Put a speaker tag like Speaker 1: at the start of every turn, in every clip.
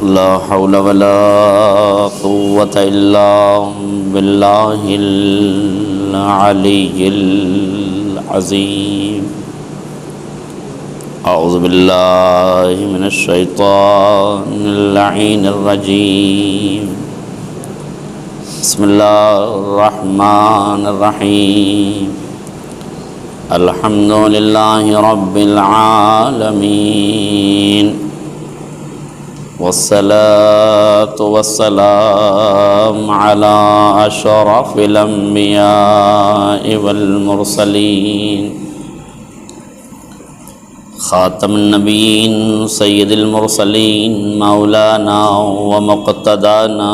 Speaker 1: لا حول ولا قوة إلا بالله العلي العظيم. أعوذ بالله من الشيطان اللعين الرجيم. بسم الله الرحمن الرحيم. الحمد لله رب العالمين، والصلاة والسلام على أشرف الأنبياء والمرسلين، خاتم النبيين سيد المرسلين مولانا ومقتدانا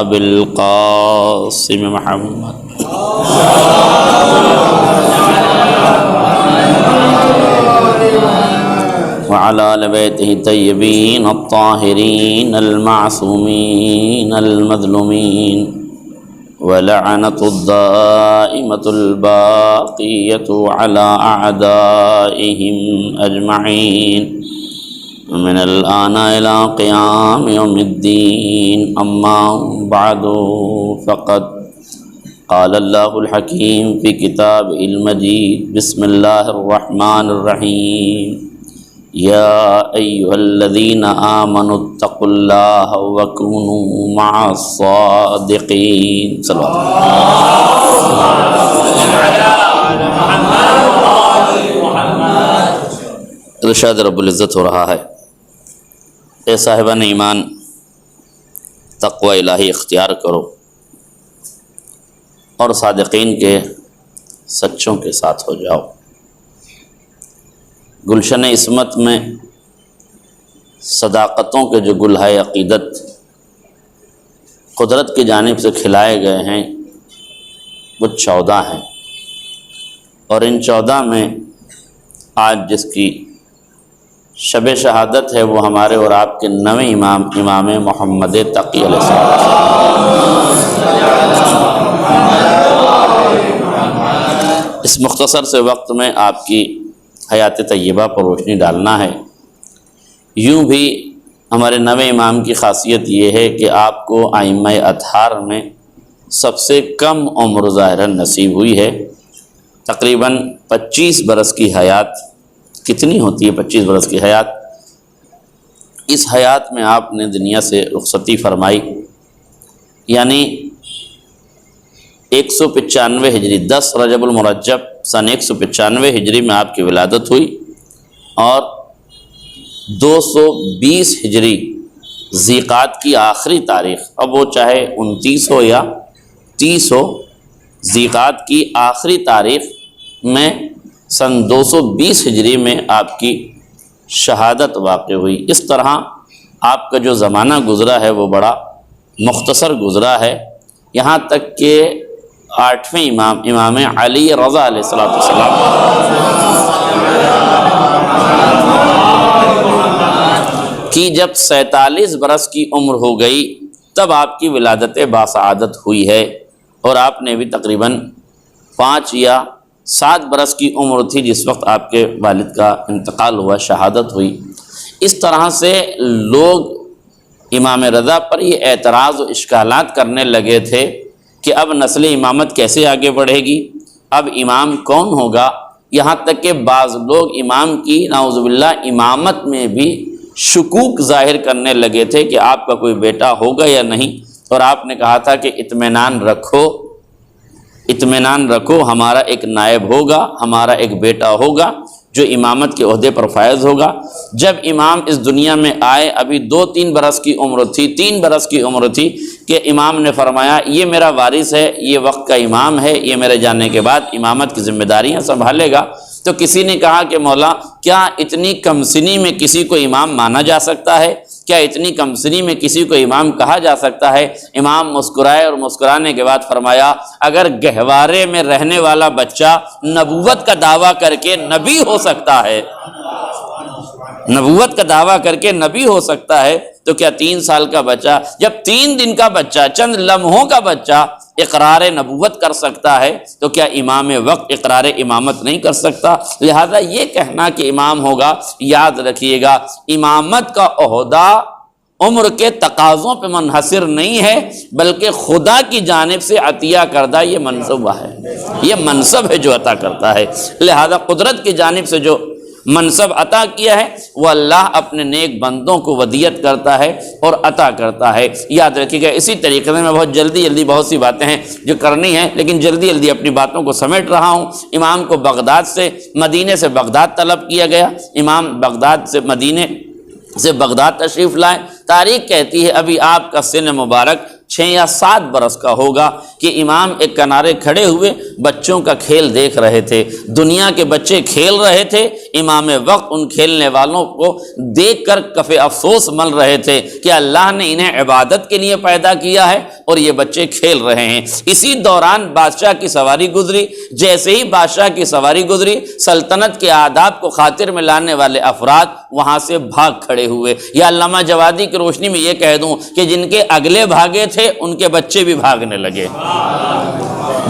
Speaker 1: أبي القاسم محمد وعلى آل بيته الطيبين الطاهرين المعصومين المظلومين، ولعنة الدائمة الباقية على أعدائهم أجمعين من الآن إلى قيام يوم الدين. أما بعد، فقد قال الله الحكيم في كتابه المجيد. بسم الله الرحمن الرحيم. يا أيها الذين آمنوا اتقوا الله وكونوا مع الصادقين. صلى الله عليه وسلم. ارشاد رب العزت ہو رہا ہے، اے صاحبان ایمان، تقوی الہی اختیار کرو اور صادقین کے سچوں کے ساتھ ہو جاؤ۔ گلشن عصمت میں صداقتوں کے جو گل ہے عقیدت قدرت کی جانب سے کھلائے گئے ہیں وہ 14 ہیں، اور ان 14 میں آج جس کی شب شہادت ہے وہ ہمارے اور آپ کے 9ویں امام محمد تقی علیہ السلام۔ اس مختصر سے وقت میں آپ کی حیات طیبہ پر روشنی ڈالنا ہے۔ یوں بھی ہمارے 9ویں امام کی خاصیت یہ ہے کہ آپ کو ائمہ اطہار میں سب سے کم عمر ظاہراً نصیب ہوئی ہے، تقریباً 25 برس کی حیات۔ کتنی ہوتی ہے 25 برس کی حیات؟ اس حیات میں آپ نے دنیا سے رخصتی فرمائی، یعنی 195 ہجری 10 رجب المرجب سن 195 ہجری میں آپ کی ولادت ہوئی، اور 220 ہجری ذیقعد کی آخری تاریخ، اب وہ چاہے 29 ہو یا 30 ہو، ذیقعد کی آخری تاریخ میں سن 220 ہجری میں آپ کی شہادت واقع ہوئی۔ اس طرح آپ کا جو زمانہ گزرا ہے وہ بڑا مختصر گزرا ہے، یہاں تک کہ 8ویں امام علی رضا علیہ السلام کی جب 47 برس کی عمر ہو گئی تب آپ کی ولادت باسعادت ہوئی ہے، اور آپ نے بھی تقریباً 5 یا 7 برس کی عمر تھی جس وقت آپ کے والد کا انتقال ہوا، شہادت ہوئی۔ اس طرح سے لوگ امام رضا پر یہ اعتراض و اشکالات کرنے لگے تھے کہ اب نسل امامت کیسے آگے بڑھے گی، اب امام کون ہوگا، یہاں تک کہ بعض لوگ امام کی نعوذ باللہ امامت میں بھی شکوک ظاہر کرنے لگے تھے کہ آپ کا کوئی بیٹا ہوگا یا نہیں، اور آپ نے کہا تھا کہ اطمینان رکھو، ہمارا ایک نائب ہوگا، ہمارا ایک بیٹا ہوگا جو امامت کے عہدے پر فائز ہوگا۔ جب امام اس دنیا میں آئے ابھی 2-3 برس کی عمر تھی، 3 برس کی عمر تھی کہ امام نے فرمایا یہ میرا وارث ہے، یہ وقت کا امام ہے، یہ میرے جانے کے بعد امامت کی ذمہ داریاں سنبھالے گا۔ تو کسی نے کہا کہ مولا کیا اتنی کم سنی میں کسی کو امام مانا جا سکتا ہے؟ کیا اتنی کم سنی میں کسی کو امام کہا جا سکتا ہے؟ امام مسکرائے اور مسکرانے کے بعد فرمایا اگر گہوارے میں رہنے والا بچہ نبوت کا دعویٰ کر کے نبی ہو سکتا ہے، نبوت کا دعویٰ کر کے نبی ہو سکتا ہے، تو کیا 3 سال کا بچہ، جب 3 دن کا بچہ، چند لمحوں کا بچہ اقرار نبوت کر سکتا ہے تو کیا امام وقت اقرار امامت نہیں کر سکتا؟ لہذا یہ کہنا کہ امام ہوگا، یاد رکھیے گا امامت کا عہدہ عمر کے تقاضوں پہ منحصر نہیں ہے، بلکہ خدا کی جانب سے عطیہ کردہ یہ منصب ہے، یہ منصب ہے جو عطا کرتا ہے۔ لہذا قدرت کی جانب سے جو منصب عطا کیا ہے وہ اللہ اپنے نیک بندوں کو ودیت کرتا ہے اور عطا کرتا ہے، یاد رکھیے گا۔ اسی طریقے سے میں بہت جلدی بہت سی باتیں ہیں جو کرنی ہیں، لیکن جلدی اپنی باتوں کو سمیٹ رہا ہوں۔ امام کو بغداد سے، مدینے سے بغداد طلب کیا گیا، امام بغداد سے مدینے سے بغداد تشریف لائے۔ تاریخ کہتی ہے ابھی آپ کا سن مبارک 6 یا 7 برس کا ہوگا کہ امام ایک کنارے کھڑے ہوئے بچوں کا کھیل دیکھ رہے تھے، دنیا کے بچے کھیل رہے تھے، امام وقت ان کھیلنے والوں کو دیکھ کر کف افسوس مل رہے تھے کہ اللہ نے انہیں عبادت کے لیے پیدا کیا ہے اور یہ بچے کھیل رہے ہیں۔ اسی دوران بادشاہ کی سواری گزری، جیسے ہی بادشاہ کی سواری گزری سلطنت کے آداب کو خاطر میں لانے والے افراد وہاں سے بھاگ کھڑے ہوئے۔ یا علامہ جوادی کی روشنی میں یہ کہہ دوں کہ جن کے اگلے بھاگے تھے ان کے بچے بھی بھاگنے لگے۔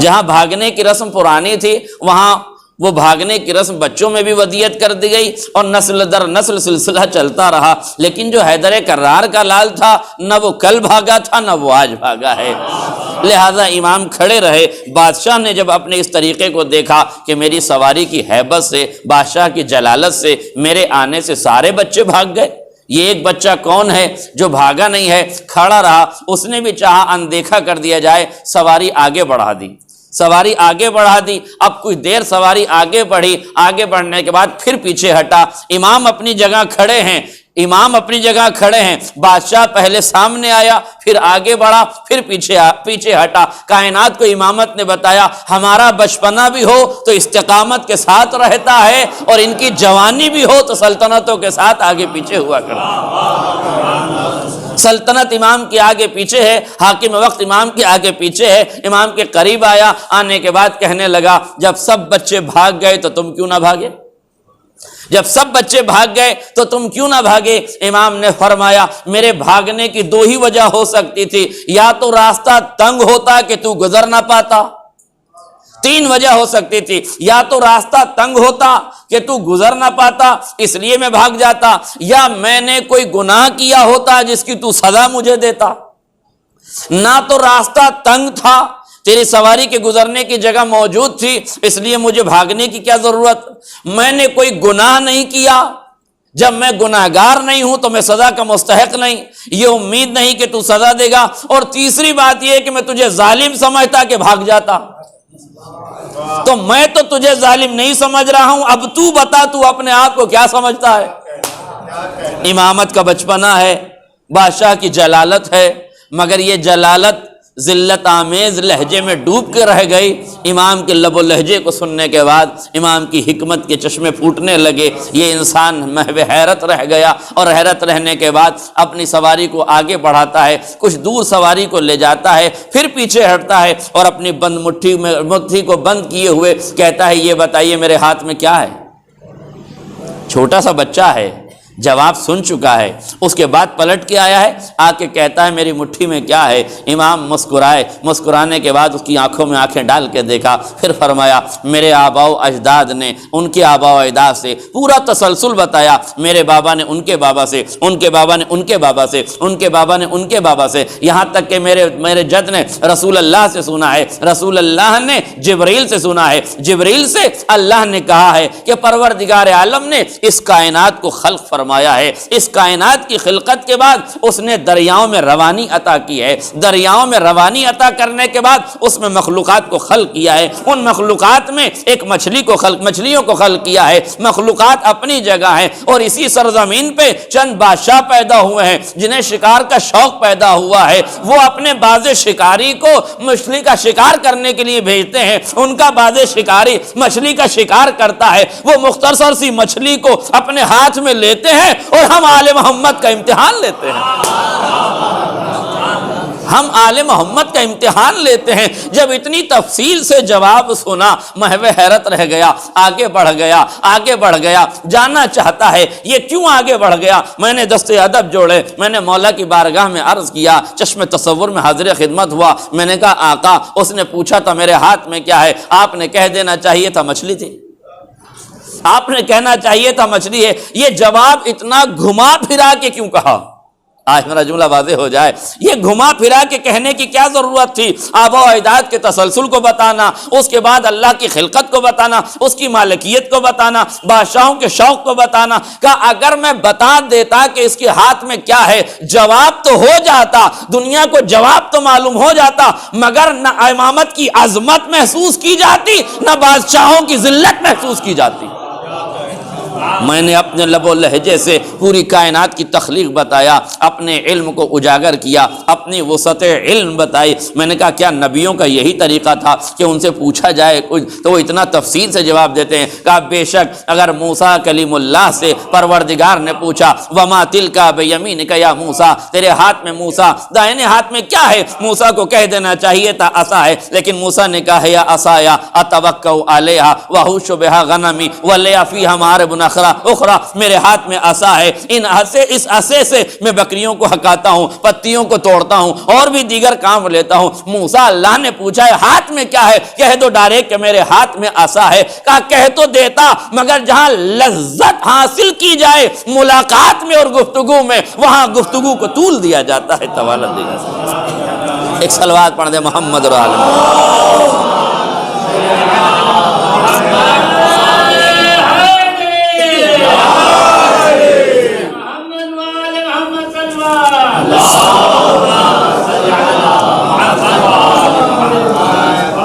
Speaker 1: جہاں بھاگنے کی رسم پرانی تھی وہاں وہ بھاگنے کی رسم بچوں میں بھی ودیت کر دی گئی اور نسل در نسل سلسلہ چلتا رہا۔ لیکن جو حیدر کرار کا لال تھا نہ وہ کل بھاگا تھا نہ وہ آج بھاگا ہے، لہذا امام کھڑے رہے۔ بادشاہ نے جب اپنے اس طریقے کو دیکھا کہ میری سواری کی ہیبت سے، بادشاہ کی جلالت سے میرے آنے سے سارے بچے بھاگ گئے، یہ ایک بچہ کون ہے جو بھاگا نہیں ہے، کھڑا رہا۔ اس نے بھی چاہا اندیکھا کر دیا جائے، سواری آگے بڑھا دی، سواری آگے بڑھا دی۔ اب کچھ دیر سواری آگے بڑھی، آگے بڑھنے کے بعد پھر پیچھے ہٹا۔ امام اپنی جگہ کھڑے ہیں، امام اپنی جگہ کھڑے ہیں، بادشاہ پہلے سامنے آیا، پھر آگے بڑھا، پھر پیچھے ہٹا۔ کائنات کو امامت نے بتایا ہمارا بچپنا بھی ہو تو استقامت کے ساتھ رہتا ہے اور ان کی جوانی بھی ہو تو سلطنتوں کے ساتھ آگے پیچھے ہوا کرتا ہے۔ سلطنت امام کے آگے پیچھے ہے، حاکم وقت امام کے آگے پیچھے ہے۔ امام کے قریب آیا، آنے کے بعد کہنے لگا جب سب بچے بھاگ گئے تو تم کیوں نہ بھاگے؟ جب سب بچے بھاگ گئے تو تم کیوں نہ بھاگے؟ امام نے فرمایا میرے بھاگنے کی 2 ہی وجہ ہو سکتی تھی، یا تو راستہ تنگ ہوتا کہ تو گزر نہ پاتا، 3 وجہ ہو سکتی تھی، یا تو راستہ تنگ ہوتا کہ تو گزر نہ پاتا اس لیے میں بھاگ جاتا، یا میں نے کوئی گناہ کیا ہوتا جس کی تو سزا مجھے دیتا۔ نہ تو راستہ تنگ تھا، تیری سواری کے گزرنے کی جگہ موجود تھی اس لیے مجھے بھاگنے کی کیا ضرورت، میں نے کوئی گناہ نہیں کیا، جب میں گناہگار نہیں ہوں تو میں سزا کا مستحق نہیں، یہ امید نہیں کہ تو سزا دے گا، اور تیسری بات یہ کہ میں تجھے ظالم سمجھتا کہ بھاگ جاتا، تو میں تو تجھے ظالم نہیں سمجھ رہا ہوں، اب تو بتا تو اپنے آپ کو کیا سمجھتا ہے؟ امامت کا بچپنا ہے، بادشاہ کی جلالت ہے، مگر یہ جلالت ذلت آمیز لہجے میں ڈوب کے رہ گئی۔ امام کے لب و لہجے کو سننے کے بعد امام کی حکمت کے چشمے پھوٹنے لگے، یہ انسان محو حیرت رہ گیا، اور حیرت رہنے کے بعد اپنی سواری کو آگے بڑھاتا ہے، کچھ دور سواری کو لے جاتا ہے، پھر پیچھے ہٹتا ہے اور اپنی بند مٹھی کو بند کیے ہوئے کہتا ہے یہ بتائیے میرے ہاتھ میں کیا ہے؟ چھوٹا سا بچہ ہے، جواب سن چکا ہے، اس کے بعد پلٹ کے آیا ہے، آ کے کہتا ہے میری مٹھی میں کیا ہے؟ امام مسکرائے، مسکرانے کے بعد اس کی آنکھوں میں آنکھیں ڈال کے دیکھا، پھر فرمایا میرے آبا و اجداد نے ان کے آبا و اجداد سے، پورا تسلسل بتایا، میرے بابا نے ان کے بابا سے، ان کے بابا نے ان کے بابا سے، ان کے بابا نے ان کے بابا سے، یہاں تک کہ میرے جد نے رسول اللہ سے سنا ہے، رسول اللہ نے جبریل سے سنا ہے، جبریل سے اللہ نے کہا ہے کہ پروردگار عالم نے اس کائنات کو خلق فرمایا ہے، اس کائنات کی خلقت کے بعد اس نے دریاؤں میں روانی عطا کی ہے، دریاؤں میں روانی عطا کرنے کے بعد اس میں مخلوقات کو خلق کیا ہے، ان مخلوقات میں ایک مچھلیوں کو خلق کیا ہے، مخلوقات اپنی جگہ ہیں، اور اسی سرزمین پہ چند بادشاہ پیدا ہوئے ہیں جنہیں شکار کا شوق پیدا ہوا ہے، وہ اپنے باز شکاری کو مچھلی کا شکار کرنے کے لیے بھیجتے ہیں، ان کا باز شکاری مچھلی کا شکار کرتا ہے، وہ مختصر سی مچھلی کو اپنے ہاتھ میں لیتے ہیں اور ہم آل محمد کا امتحان لیتے ہیں، ہم آل محمد کا امتحان لیتے ہیں۔ جب اتنی تفصیل سے جواب سنا محو حیرت رہ گیا، آگے بڑھ گیا، جاننا چاہتا ہے یہ کیوں آگے بڑھ گیا۔ میں نے دستے ادب جوڑے، میں نے مولا کی بارگاہ میں عرض کیا، چشم تصور میں حاضر خدمت ہوا، میں نے کہا آقا، اس نے پوچھا تھا میرے ہاتھ میں کیا ہے، آپ نے کہہ دینا چاہیے تھا مچھلی تھی، آپ نے کہنا چاہیے تھا مچھلی ہے، یہ جواب اتنا گھما پھرا کے کیوں کہا؟ آج میرا جملہ واضح ہو جائے. یہ گھما پھرا کے کہنے کی کیا ضرورت تھی؟ آبا و اجداد کے تسلسل کو بتانا، اس کے بعد اللہ کی خلقت کو بتانا، اس کی مالکیت کو بتانا، بادشاہوں کے شوق کو بتانا. کہ اگر میں بتا دیتا کہ اس کے ہاتھ میں کیا ہے، جواب تو ہو جاتا، دنیا کو جواب تو معلوم ہو جاتا، مگر نہ امامت کی عظمت محسوس کی جاتی، نہ بادشاہوں کی ذلت محسوس کی جاتی. میں نے اپنے لب و لہجے سے پوری کائنات کی تخلیق بتایا، اپنے علم کو اجاگر کیا، اپنی وسعت علم بتائی. میں نے کہا کیا نبیوں کا یہی طریقہ تھا کہ ان سے پوچھا جائے کچھ تو وہ اتنا تفصیل سے جواب دیتے ہیں؟ کہا بے شک اگر موسیٰ کلیم اللہ سے پروردگار نے پوچھا وما تلک بیمینک یا موسیٰ، تیرے ہاتھ میں موسیٰ دائنے ہاتھ میں کیا ہے، موسیٰ کو کہہ دینا چاہیے تھا عصا ہے، لیکن موسیٰ نے کہا یا عصایا اتوکل علیہا واحش بہا غنمی ولی فیہا معارب اخرى، میرے ہاتھ میں عصا ہے، اس عصے سے میں بکریوں کو ہکاتا ہوں، پتیوں کو توڑتا ہوں اور بھی دیگر کام لیتا ہوں. موسیٰ اللہ نے پوچھا ہے ہاتھ میں کیا ہے، کہہ دو ڈائریکٹ کہ میرے ہاتھ میں عصا ہے. کہا کہہ تو دیتا، مگر جہاں لذت حاصل کی جائے ملاقات میں اور گفتگو میں، وہاں گفتگو کو طول دیا جاتا ہے، طوالت دیا جاتا ہے. ایک صلوات پڑھ دے محمد اور آل محمد.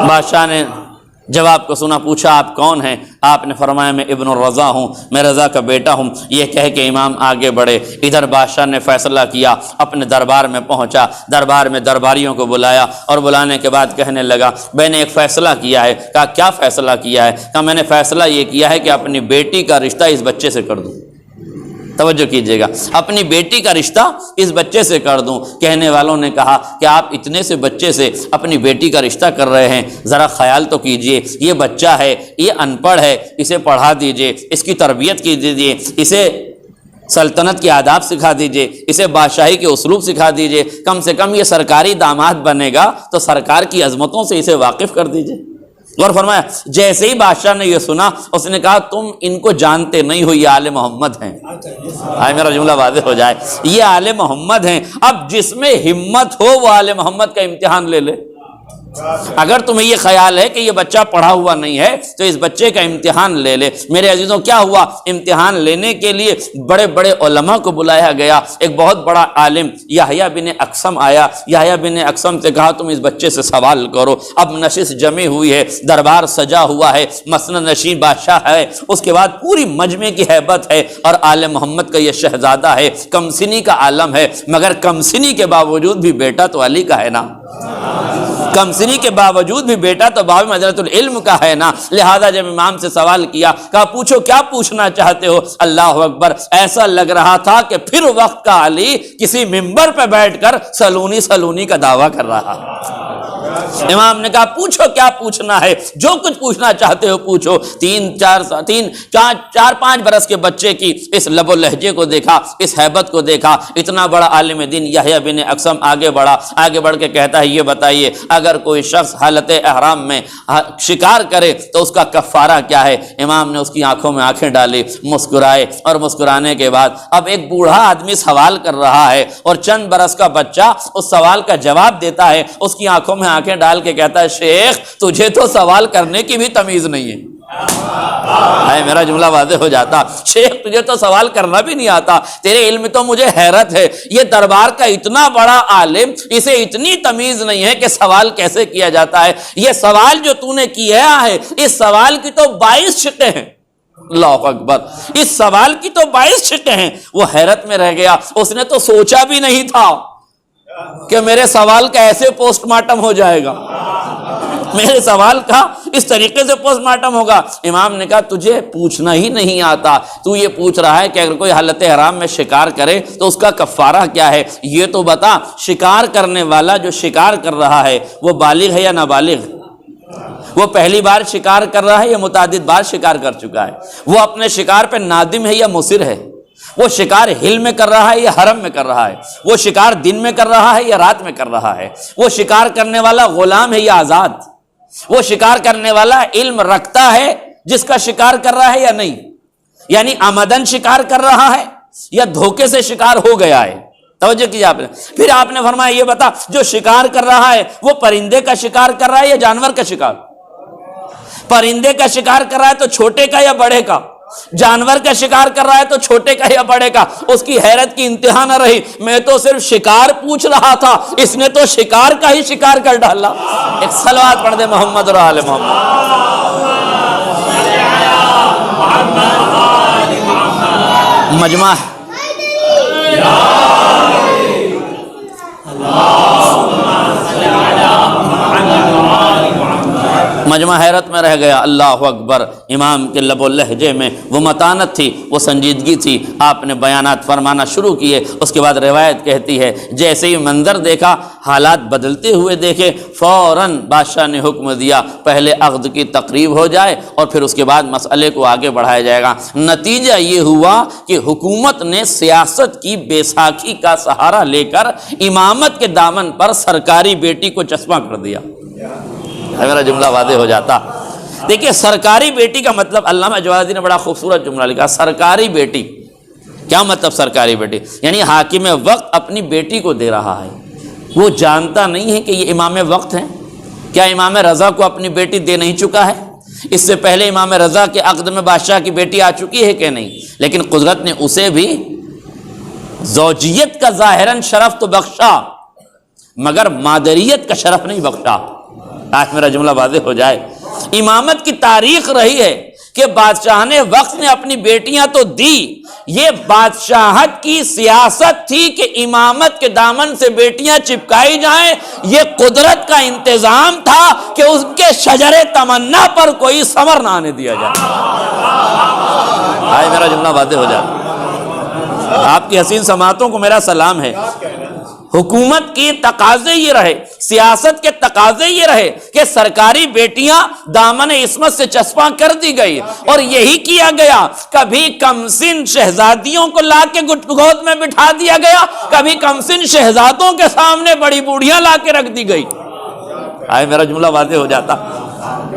Speaker 1: بادشاہ نے جواب کو سنا، پوچھا آپ کون ہیں؟ آپ نے فرمایا میں ابن الرضا ہوں، میں رضا کا بیٹا ہوں. یہ کہہ کے امام آگے بڑھے. ادھر بادشاہ نے فیصلہ کیا، اپنے دربار میں پہنچا، دربار میں درباریوں کو بلایا اور بلانے کے بعد کہنے لگا میں نے ایک فیصلہ کیا ہے. کہا کیا فیصلہ کیا ہے؟ کہا میں نے فیصلہ یہ کیا ہے کہ اپنی بیٹی کا رشتہ اس بچے سے کر دوں. توجہ کیجئے گا، اپنی بیٹی کا رشتہ اس بچے سے کر دوں. کہنے والوں نے کہا کہ آپ اتنے سے بچے سے اپنی بیٹی کا رشتہ کر رہے ہیں، ذرا خیال تو کیجئے، یہ بچہ ہے، یہ ان پڑھ ہے، اسے پڑھا دیجئے، اس کی تربیت کی دیجئے، اسے سلطنت کے آداب سکھا دیجئے، اسے بادشاہی کے اسلوب سکھا دیجئے، کم سے کم یہ سرکاری داماد بنے گا تو سرکار کی عظمتوں سے اسے واقف کر دیجئے. اور فرمایا جیسے ہی بادشاہ نے یہ سنا اس نے کہا تم ان کو جانتے نہیں ہو، یہ آل محمد ہیں. آئے میرا جملہ واضح ہو جائے، یہ آل محمد ہیں. اب جس میں ہمت ہو وہ آل محمد کا امتحان لے لے. اگر تمہیں یہ خیال ہے کہ یہ بچہ پڑھا ہوا نہیں ہے تو اس بچے کا امتحان لے لے. میرے عزیزوں کیا ہوا، امتحان لینے کے لیے بڑے بڑے علماء کو بلایا گیا. ایک بہت بڑا عالم یحییٰ بن اقسم آیا. یحییٰ بن اقسم سے کہا تم اس بچے سے سوال کرو. اب نشست جمی ہوئی ہے، دربار سجا ہوا ہے، مسند نشین بادشاہ ہے، اس کے بعد پوری مجمع کی ہیبت ہے اور آل محمد کا یہ شہزادہ ہے، کمسنی کا عالم ہے. مگر کمسنی کے باوجود بھی بیٹا تو علی کا ہے نا، کمسنی کے باوجود بھی بیٹا تو باب مدرسۃ العلم کا ہے نا. لہذا جب امام سے سوال کیا، کہا پوچھو کیا پوچھنا چاہتے ہو. اللہ اکبر، ایسا لگ رہا تھا کہ پھر وقت کا علی کسی ممبر پہ بیٹھ کر سلونی سلونی کا دعویٰ کر رہا. امام نے کہا پوچھو کیا پوچھنا ہے، جو کچھ پوچھنا چاہتے ہو پوچھو. چار پانچ برس کے بچے کی اس لب و لہجے کو دیکھا، اس ہیبت کو دیکھا. اتنا بڑا عالم دین یحییٰ بن اقسم آگے بڑھا. آگے بڑھ کے کہتا ہے یہ بتائیے اگر کوئی شخص حالت احرام میں شکار کرے تو اس کا کفارہ کیا ہے؟ امام نے اس کی آنکھوں میں آنکھیں ڈالی، مسکرائے اور مسکرانے کے بعد اب ایک بوڑھا آدمی سوال کر رہا ہے اور چند برس کا بچہ اس سوال کا جواب دیتا ہے. اس کی آنکھوں میں آنکھیں ڈال کے کہتا ہے شیخ تجھے تو سوال کرنے کی بھی تمیز نہیں ہے. میرا جملہ واضح ہو جاتا، شیخ تجھے تو سوال کرنا بھی نہیں آتا، تیرے علم تو مجھے حیرت ہے. یہ دربار کا اتنا بڑا عالم، اسے اتنی تمیز نہیں ہے کہ سوال کیسے کیا جاتا ہے. یہ سوال جو تو نے کیا ہے اس سوال کی تو 22 شقیں ہیں. اللہ اکبر، اس سوال کی تو 22 شقیں ہیں. وہ حیرت میں رہ گیا، اس نے تو سوچا بھی نہیں تھا کہ میرے سوال کا ایسے پوسٹ مارٹم ہو جائے گا، میرے سوال کا اس طریقے سے پوسٹ مارٹم ہوگا. امام نے کہا تجھے پوچھنا ہی نہیں آتا، تو یہ پوچھ رہا ہے کہ اگر کوئی حالت حرام میں شکار کرے تو اس کا کفارہ کیا ہے. یہ تو بتا شکار کرنے والا جو شکار کر رہا ہے وہ بالغ ہے یا نابالغ؟ وہ پہلی بار شکار کر رہا ہے یا متعدد بار شکار کر چکا ہے؟ وہ اپنے شکار پہ نادم ہے یا مصر ہے؟ وہ شکار ہل میں کر رہا ہے یا حرم میں کر رہا ہے؟ وہ شکار دن میں کر رہا ہے یا رات میں کر رہا ہے؟ وہ شکار کرنے والا غلام ہے یا آزاد؟ وہ شکار کرنے والا علم رکھتا ہے جس کا شکار کر رہا ہے یا نہیں؟ یعنی آمدن شکار کر رہا ہے یا دھوکے سے شکار ہو گیا ہے؟ توجہ کیجیے آپ نے. پھر آپ نے فرمایا یہ بتا جو شکار کر رہا ہے وہ پرندے کا شکار کر رہا ہے یا جانور کا شکار؟ پرندے کا شکار کر رہا ہے تو چھوٹے کا یا بڑے کا؟ جانور کا شکار کر رہا ہے تو چھوٹے کا یا بڑے کا؟ اس کی حیرت کی انتہا نہ رہی. میں تو صرف شکار پوچھ رہا تھا، اس نے تو شکار کا ہی شکار کر ڈالا. ایک صلوات پڑھ دے محمد اور آل محمد. مجمع مجمع حیرت میں رہ گیا. اللہ اکبر. امام کے لب و لہجے میں وہ متانت تھی، وہ سنجیدگی تھی. آپ نے بیانات فرمانا شروع کیے. اس کے بعد روایت کہتی ہے جیسے ہی منظر دیکھا، حالات بدلتے ہوئے دیکھے، فوراً بادشاہ نے حکم دیا پہلے عقد کی تقریب ہو جائے اور پھر اس کے بعد مسئلے کو آگے بڑھایا جائے گا. نتیجہ یہ ہوا کہ حکومت نے سیاست کی بیساکھی کا سہارا لے کر امامت کے دامن پر سرکاری بیٹی کو چسپاں کر دیا. میرا جملہ واضح ہو جاتا. دیکھیے سرکاری بیٹی کا مطلب علامہ جوازی نے بڑا خوبصورت جملہ لکھا. سرکاری بیٹی کیا مطلب؟ سرکاری بیٹی یعنی حاکم وقت اپنی بیٹی کو دے رہا ہے. وہ جانتا نہیں ہے کہ یہ امام وقت ہیں. کیا امام رضا کو اپنی بیٹی دے نہیں چکا ہے؟ اس سے پہلے امام رضا کے عقد میں بادشاہ کی بیٹی آ چکی ہے کہ نہیں؟ لیکن قدرت نے اسے بھی زوجیت کا ظاہراً شرف تو بخشا مگر مادریت کا شرف نہیں بخشا. آج میرا جملہ واضح ہو جائے. امامت کی تاریخ رہی ہے کہ بادشاہ نے وقت نے اپنی بیٹیاں تو دی، یہ بادشاہت کی سیاست تھی کہ امامت کے دامن سے بیٹیاں چپکائی جائیں. یہ قدرت کا انتظام تھا کہ اس کے شجر تمنا پر کوئی ثمر نہ آنے دیا جائے. آج میرا جملہ واضح ہو جائے. آپ کی حسین سماعتوں کو میرا سلام ہے. حکومت کی تقاضے یہ رہے، سیاست کے تقاضے یہ رہے کہ سرکاری بیٹیاں دامن عصمت سے چسپاں کر دی گئی اور یہی کیا گیا. کبھی کمسن شہزادیوں کو لا کے گود میں بٹھا دیا گیا، کبھی کمسن شہزادوں کے سامنے بڑی بوڑھیاں لا کے رکھ دی گئی. آئے میرا جملہ واضح ہو جاتا.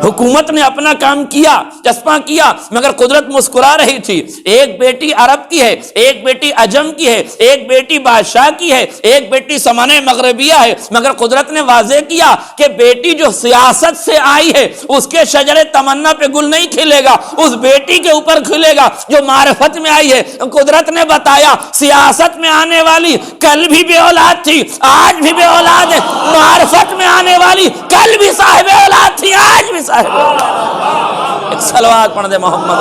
Speaker 1: حکومت نے اپنا کام کیا، چسپاں کیا، مگر قدرت مسکرا رہی تھی. ایک بیٹی عرب کی ہے، ایک بیٹی عجم کی ہے، ایک بیٹی بادشاہ کی ہے، ایک بیٹی سمن مغربیہ ہے، مگر قدرت نے واضح کیا کہ بیٹی جو سیاست سے آئی ہے اس کے شجر تمنا پہ گل نہیں کھلے گا، اس بیٹی کے اوپر کھلے گا جو معرفت میں آئی ہے. قدرت نے بتایا سیاست میں آنے والی کل بھی بے اولاد تھی، آج بھی بے اولاد ہے. معرفت میں آنے والی کل بھی صاحب اولاد تھی، آج بھی صاحب. ایک صلوات پڑھ دے محمد.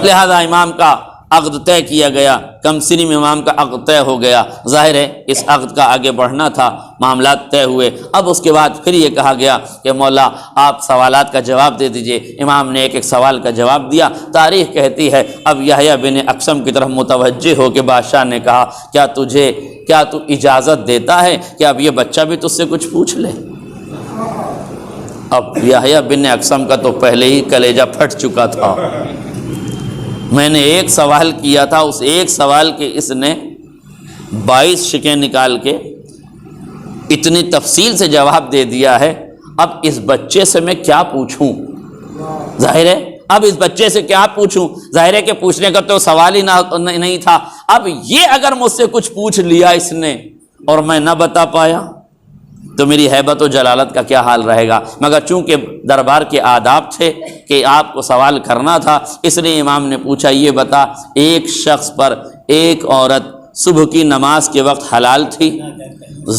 Speaker 1: لہذا امام کا عقد طے کیا گیا. کمسنی میں امام کا عقد طے ہو گیا. ظاہر ہے اس عقد کا آگے بڑھنا تھا، معاملات طے ہوئے. اب اس کے بعد پھر یہ کہا گیا کہ مولا آپ سوالات کا جواب دے دیجئے. امام نے ایک ایک سوال کا جواب دیا. تاریخ کہتی ہے اب یحییٰ بن اقسم کی طرف متوجہ ہو کے بادشاہ نے کہا کیا تو اجازت دیتا ہے کہ اب یہ بچہ بھی تجھ سے کچھ پوچھ لے؟ اب یحییٰ بن اقسم کا تو پہلے ہی کلیجہ پھٹ چکا تھا. میں نے ایک سوال کیا تھا، اس ایک سوال کے اس نے 22 شکیں نکال کے اتنی تفصیل سے جواب دے دیا ہے. اب اس بچے سے میں کیا پوچھوں؟ ظاہر ہے اب اس بچے سے کیا پوچھوں؟ ظاہر ہے کہ پوچھنے کا تو سوال ہی نہیں تھا. اب یہ اگر مجھ سے کچھ پوچھ لیا اس نے اور میں نہ بتا پایا تو میری ہیبت و جلالت کا کیا حال رہے گا. مگر چونکہ دربار کے آداب تھے کہ آپ کو سوال کرنا تھا، اس لیے امام نے پوچھا یہ بتا ایک شخص پر ایک عورت صبح کی نماز کے وقت حلال تھی،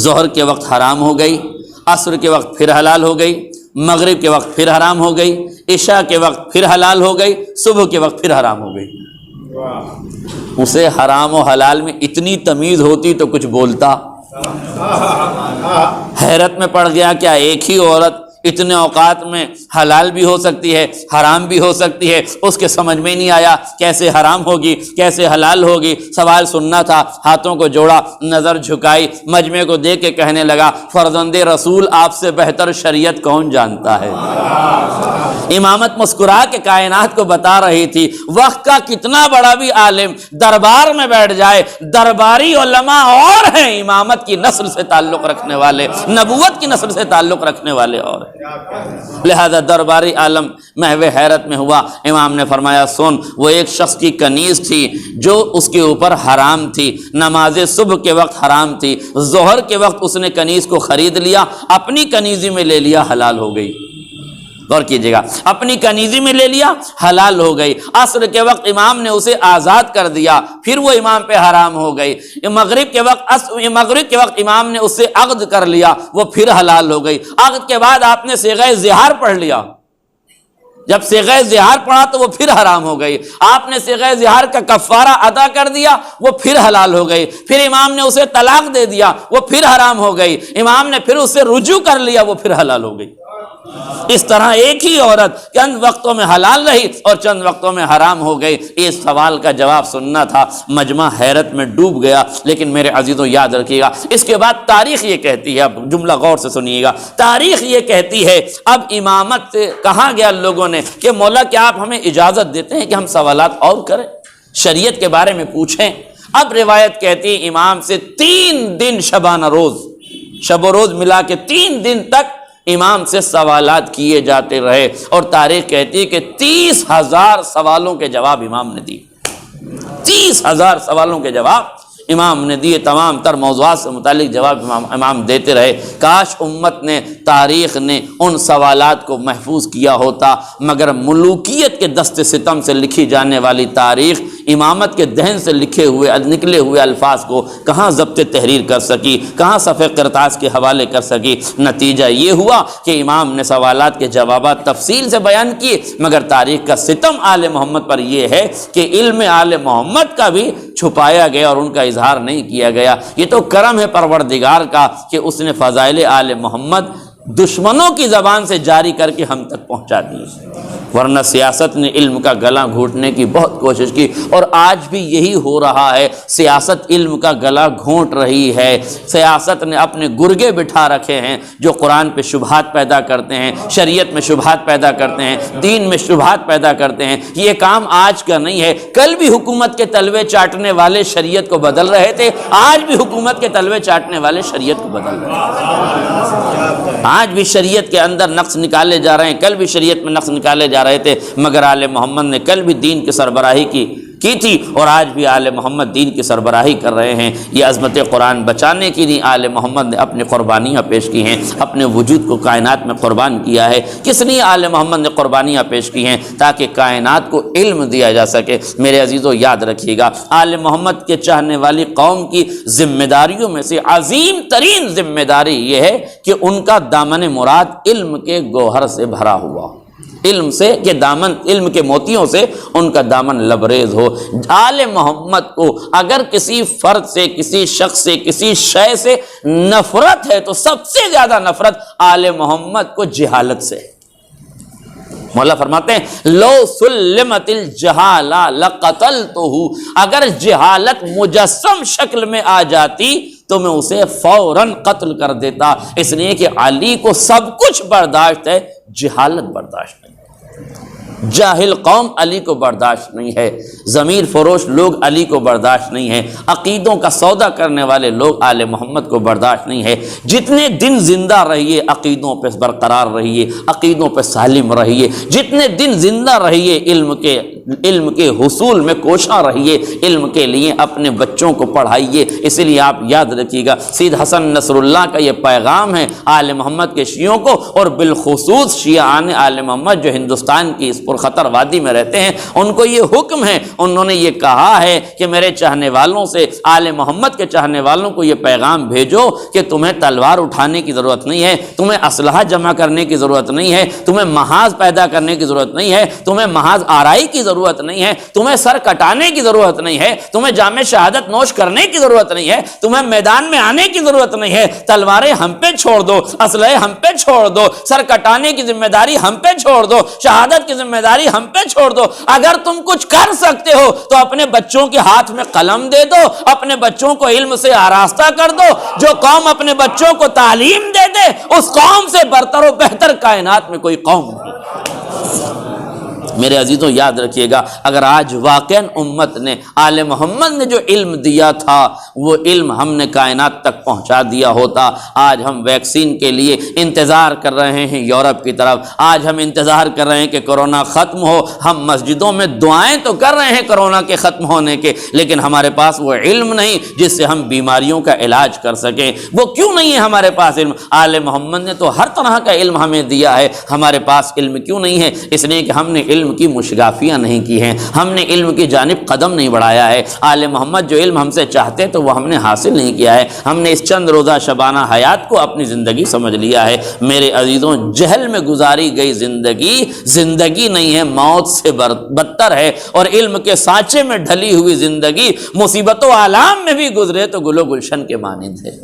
Speaker 1: ظہر کے وقت حرام ہو گئی، عصر کے وقت پھر حلال ہو گئی، مغرب کے وقت پھر حرام ہو گئی، عشاء کے وقت پھر حلال ہو گئی، صبح کے وقت پھر حرام ہو گئی. اسے حرام و حلال میں اتنی تمیز ہوتی تو کچھ بولتا. حیرت میں پڑ گیا کیا ایک ہی عورت اتنے اوقات میں حلال بھی ہو سکتی ہے حرام بھی ہو سکتی ہے؟ اس کے سمجھ میں نہیں آیا کیسے حرام ہوگی کیسے حلال ہوگی. سوال سننا تھا، ہاتھوں کو جوڑا، نظر جھکائی، مجمع کو دیکھ کے کہنے لگا فرزند رسول آپ سے بہتر شریعت کون جانتا ہے؟ امامت مسکرا کے کائنات کو بتا رہی تھی وقت کا کتنا بڑا بھی عالم دربار میں بیٹھ جائے، درباری علماء اور ہیں، امامت کی نسل سے تعلق رکھنے والے، نبوت کی نسل سے تعلق رکھنے والے اور ہیں۔ لہذا درباری عالم محو حیرت میں ہوا۔ امام نے فرمایا سن، وہ ایک شخص کی کنیز تھی جو اس کے اوپر حرام تھی، نماز صبح کے وقت حرام تھی، ظہر کے وقت اس نے کنیز کو خرید لیا، اپنی کنیزی میں لے لیا، حلال ہو گئی۔ غور کیجئے گا، اپنی کنیزی میں لے لیا، حلال ہو گئی۔ عصر کے وقت امام نے اسے آزاد کر دیا، پھر وہ امام پہ حرام ہو گئی۔ مغرب کے وقت امام نے اس سے عقد کر لیا، وہ پھر حلال ہو گئی۔ عقد کے بعد آپ نے صیغہ زہار پڑھ لیا، جب صیغہ زہار پڑھا تو وہ پھر حرام ہو گئی۔ آپ نے صیغہ زہار کا کفارہ ادا کر دیا، وہ پھر حلال ہو گئی۔ پھر امام نے اسے طلاق دے دیا، وہ پھر حرام ہو گئی۔ امام نے پھر اس سے رجوع کر لیا، وہ پھر حلال ہو گئی۔ اس طرح ایک ہی عورت چند وقتوں میں حلال رہی اور چند وقتوں میں حرام ہو گئی۔ اس سوال کا جواب سننا تھا، مجمع حیرت میں ڈوب گیا۔ لیکن میرے عزیزوں یاد رکھیے گا، اس کے بعد تاریخ یہ کہتی ہے، اب جملہ غور سے سنیے گا، تاریخ یہ کہتی ہے اب امامت سے کہا گیا لوگوں نے کہ مولا کیا آپ ہمیں اجازت دیتے ہیں کہ ہم سوالات اور کریں، شریعت کے بارے میں پوچھیں۔ اب روایت کہتی ہے امام سے 3 دن شبانہ روز، شب و روز ملا کے 3 دن تک امام سے سوالات کیے جاتے رہے، اور تاریخ کہتی ہے کہ 30,000 سوالوں کے جواب امام نے دیے۔ 30,000 سوالوں کے جواب امام نے دیے، تمام تر موضوعات سے متعلق جواب امام دیتے رہے۔ کاش امت نے، تاریخ نے ان سوالات کو محفوظ کیا ہوتا، مگر ملوکیت کے دست ستم سے لکھی جانے والی تاریخ امامت کے دہن سے نکلے ہوئے الفاظ کو کہاں ضبط تحریر کر سکی، کہاں صفحہ قرطاس کے حوالے کر سکی۔ نتیجہ یہ ہوا کہ امام نے سوالات کے جوابات تفصیل سے بیان کیے، مگر تاریخ کا ستم آل محمد پر یہ ہے کہ علم آل محمد کا بھی چھپایا گیا اور ان کا اظہار نہیں کیا گیا۔ یہ تو کرم ہے پروردگار کا کہ اس نے فضائل آل محمد دشمنوں کی زبان سے جاری کر کے ہم تک پہنچا دی، ورنہ سیاست نے علم کا گلا گھونٹنے کی بہت کوشش کی، اور آج بھی یہی ہو رہا ہے۔ سیاست علم کا گلا گھونٹ رہی ہے، سیاست نے اپنے گرگے بٹھا رکھے ہیں جو قرآن پہ شبہات پیدا کرتے ہیں، شریعت میں شبہات پیدا کرتے ہیں، دین میں شبہات پیدا کرتے ہیں۔ یہ کام آج کا نہیں ہے، کل بھی حکومت کے تلوے چاٹنے والے شریعت کو بدل رہے تھے، آج بھی حکومت کے تلوے چاٹنے والے شریعت کو بدل رہے ہیں۔ آج بھی شریعت کے اندر نقص نکالے جا رہے ہیں، کل بھی شریعت میں نقص نکالے جا رہے تھے، مگر آل محمد نے کل بھی دین کی سربراہی کی تھی اور آج بھی آل محمد دین کی سربراہی کر رہے ہیں۔ یہ عظمت قرآن بچانے کے لیے آل محمد نے اپنی قربانیاں پیش کی ہیں، اپنے وجود کو کائنات میں قربان کیا ہے۔ کس لیے آل محمد نے قربانیاں پیش کی ہیں؟ تاکہ کائنات کو علم دیا جا سکے۔ میرے عزیزو یاد رکھیے گا، آل محمد کے چاہنے والی قوم کی ذمہ داریوں میں سے عظیم ترین ذمہ داری یہ ہے کہ ان کا دامن مراد علم کے گوہر سے بھرا ہوا، علم سے کہ دامن، علم کے موتیوں سے ان کا دامن لبریز ہو۔ آل محمد کو اگر کسی فرد سے، کسی شخص سے، کسی شے سے نفرت ہے تو سب سے زیادہ نفرت آل محمد کو جہالت سے۔ مولا فرماتے ہیں لو سلمت الجہالہ لقتلتہ، اگر جہالت مجسم شکل میں آ جاتی تو میں اسے فوراً قتل کر دیتا، اس لیے کہ علی کو سب کچھ برداشت ہے، جہالت برداشت نہیں۔ جاہل قوم علی کو برداشت نہیں ہے، ضمیر فروش لوگ علی کو برداشت نہیں ہے، عقیدوں کا سودا کرنے والے لوگ آل محمد کو برداشت نہیں ہے۔ جتنے دن زندہ رہیے عقیدوں پہ برقرار رہیے، عقیدوں پہ سالم رہیے، جتنے دن زندہ رہیے علم کے حصول میں کوشاں رہیے، علم کے لیے اپنے بچوں کو پڑھائیے۔ اسی لیے آپ یاد رکھیے گا، سید حسن نصر اللہ کا یہ پیغام ہے آل محمد کے شیعوں کو، اور بالخصوص شیعان آل محمد جو ہندوستان کی اس پرخطر وادی میں رہتے ہیں، ان کو یہ حکم ہے، انہوں نے یہ کہا ہے کہ میرے چاہنے والوں سے، آل محمد کے چاہنے والوں کو یہ پیغام بھیجو کہ تمہیں تلوار اٹھانے کی ضرورت نہیں ہے، تمہیں اسلحہ جمع کرنے کی ضرورت نہیں ہے، تمہیں محاذ پیدا کرنے کی ضرورت نہیں ہے، تمہیں محاذ آرائی کی ضرورت نہیں ہے، تمہیں سر کٹانے کی ضرورت نہیں ہے، تمہیں جام شہادت نوش کرنے کی ضرورت نہیں ہے، تمہیں میدان میں آنے کی ضرورت نہیں ہے، تلواریں ہم پہ چھوڑ دو، اسلحے ہم پہ چھوڑ دو، سر کٹانے کی ذمہ داری ہم پہ چھوڑ دو، شہادت کی ذمہ داری ہم پہ چھوڑ دو۔ اگر تم کچھ کر سکتے ہو تو اپنے بچوں کے ہاتھ میں قلم دے دو، اپنے بچوں کو علم سے آراستہ کر دو۔ جو قوم اپنے بچوں کو تعلیم دے دے، اس قوم سے برتر و بہتر کائنات میں کوئی قوم نہیں۔ میرے عزیزوں یاد رکھیے گا، اگر آج واقعاً امت نے، آل محمد نے جو علم دیا تھا وہ علم ہم نے کائنات تک پہنچا دیا ہوتا، آج ہم ویکسین کے لیے انتظار کر رہے ہیں یورپ کی طرف، آج ہم انتظار کر رہے ہیں کہ کرونا ختم ہو، ہم مسجدوں میں دعائیں تو کر رہے ہیں کرونا کے ختم ہونے کے، لیکن ہمارے پاس وہ علم نہیں جس سے ہم بیماریوں کا علاج کر سکیں۔ وہ کیوں نہیں ہے ہمارے پاس علم؟ آل محمد نے تو ہر طرح کا علم ہمیں دیا ہے، ہمارے پاس علم کیوں نہیں ہے؟ اس لیے کہ ہم نے علم کی مشگافیاں نہیں کی ہیں، ہم نے علم کی جانب قدم نہیں بڑھایا ہے۔ آل محمد جو علم ہم سے چاہتے تو وہ ہم نے حاصل نہیں کیا ہے، ہم نے اس چند روزہ شبانہ حیات کو اپنی زندگی سمجھ لیا ہے۔ میرے عزیزوں، جہل میں گزاری گئی زندگی زندگی نہیں ہے، موت سے بدتر ہے، اور علم کے سانچے میں ڈھلی ہوئی زندگی مصیبت و آلام میں بھی گزرے تو گل و گلشن کے مانند ہے۔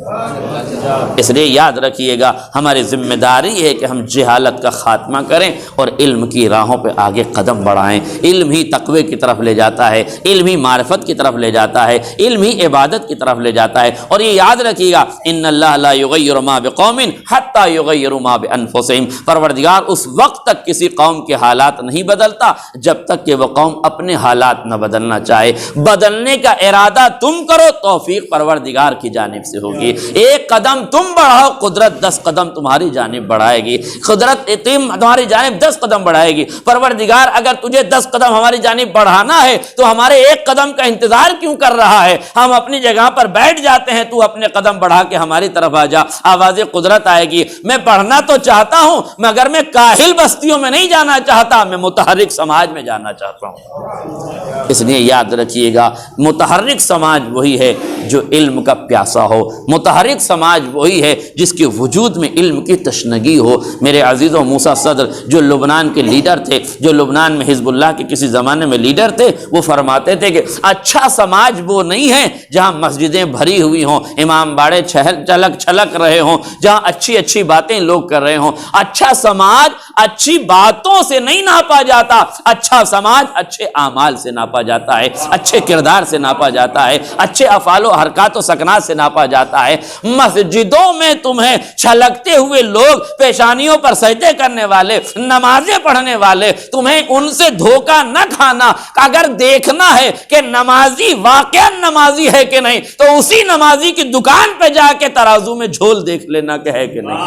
Speaker 1: اس لیے یاد رکھیے گا، ہماری ذمہ داری ہے کہ ہم جہالت کا خاتمہ کریں اور علم کی راہوں پہ آگے قدم بڑھائیں۔ علم ہی تقوی کی طرف لے جاتا ہے، علم ہی معرفت کی طرف لے جاتا ہے، علم ہی عبادت کی طرف لے جاتا ہے۔ اور یہ یاد رکھیے گا، ان اللہ لا یغیر ما بقوم حتی یغیروا ما بانفسہم، پروردگار اس وقت تک کسی قوم کے حالات نہیں بدلتا جب تک کہ وہ قوم اپنے حالات نہ بدلنا چاہے۔ بدلنے کا ارادہ تم کرو، توفیق پروردگار کی جانب سے ہوگی۔ ایک قدم تم بڑھاؤ، قدرت 10 قدم تمہاری جانب بڑھائے گی، قدرت تمہاری جانب 10 قدم بڑھائے گی۔ پروردگار اگر تجھے 10 قدم ہماری جانب بڑھانا ہے تو ہمارے ایک قدم کا انتظار کیوں کر رہا ہے؟ ہم اپنی جگہ پر بیٹھ جاتے ہیں، تو اپنے قدم بڑھا کے ہماری طرف آ جا، آواز قدرت آئے گی۔ میں پڑھنا تو چاہتا ہوں مگر میں کاہل بستیوں میں نہیں جانا چاہتا، میں متحرک سماج میں جانا چاہتا ہوں۔ اس لیے یاد رکھیے گا، متحرک سماج وہی ہے جو علم کا پیاسا ہو، متحرک سماج وہی ہے جس کے وجود میں علم کی تشنگی ہو۔ میرے عزیزوں، موسیٰ صدر جو لبنان کے لیڈر تھے، جو لبنان میں حزب اللہ کے کسی زمانے میں لیڈر تھے، وہ فرماتے تھے کہ اچھا سماج وہ نہیں ہے جہاں مسجدیں بھری ہوئی ہوں، امام باڑے چھلک رہے ہوں، جہاں اچھی اچھی باتیں لوگ کر رہے ہوں۔ اچھا سماج اچھی باتوں سے نہیں ناپا جاتا، اچھا سماج اچھے اعمال سے ناپا جاتا ہے، اچھے کردار سے ناپا جاتا ہے، اچھے افعال و حرکات و سکنات سے ناپا جاتا ہے۔ مسجدوں میں تمہیں چھلکتے ہوئے لوگ، پیشانیوں پر سجدے کرنے والے، نمازیں پڑھنے والے، تمہیں ان سے دھوکہ نہ کھانا۔ اگر دیکھنا ہے کہ نمازی واقعا نمازی ہے کہ نہیں، تو اسی نمازی کی دکان پہ جا کے ترازو میں جھول دیکھ لینا کہ ہے کہ نہیں۔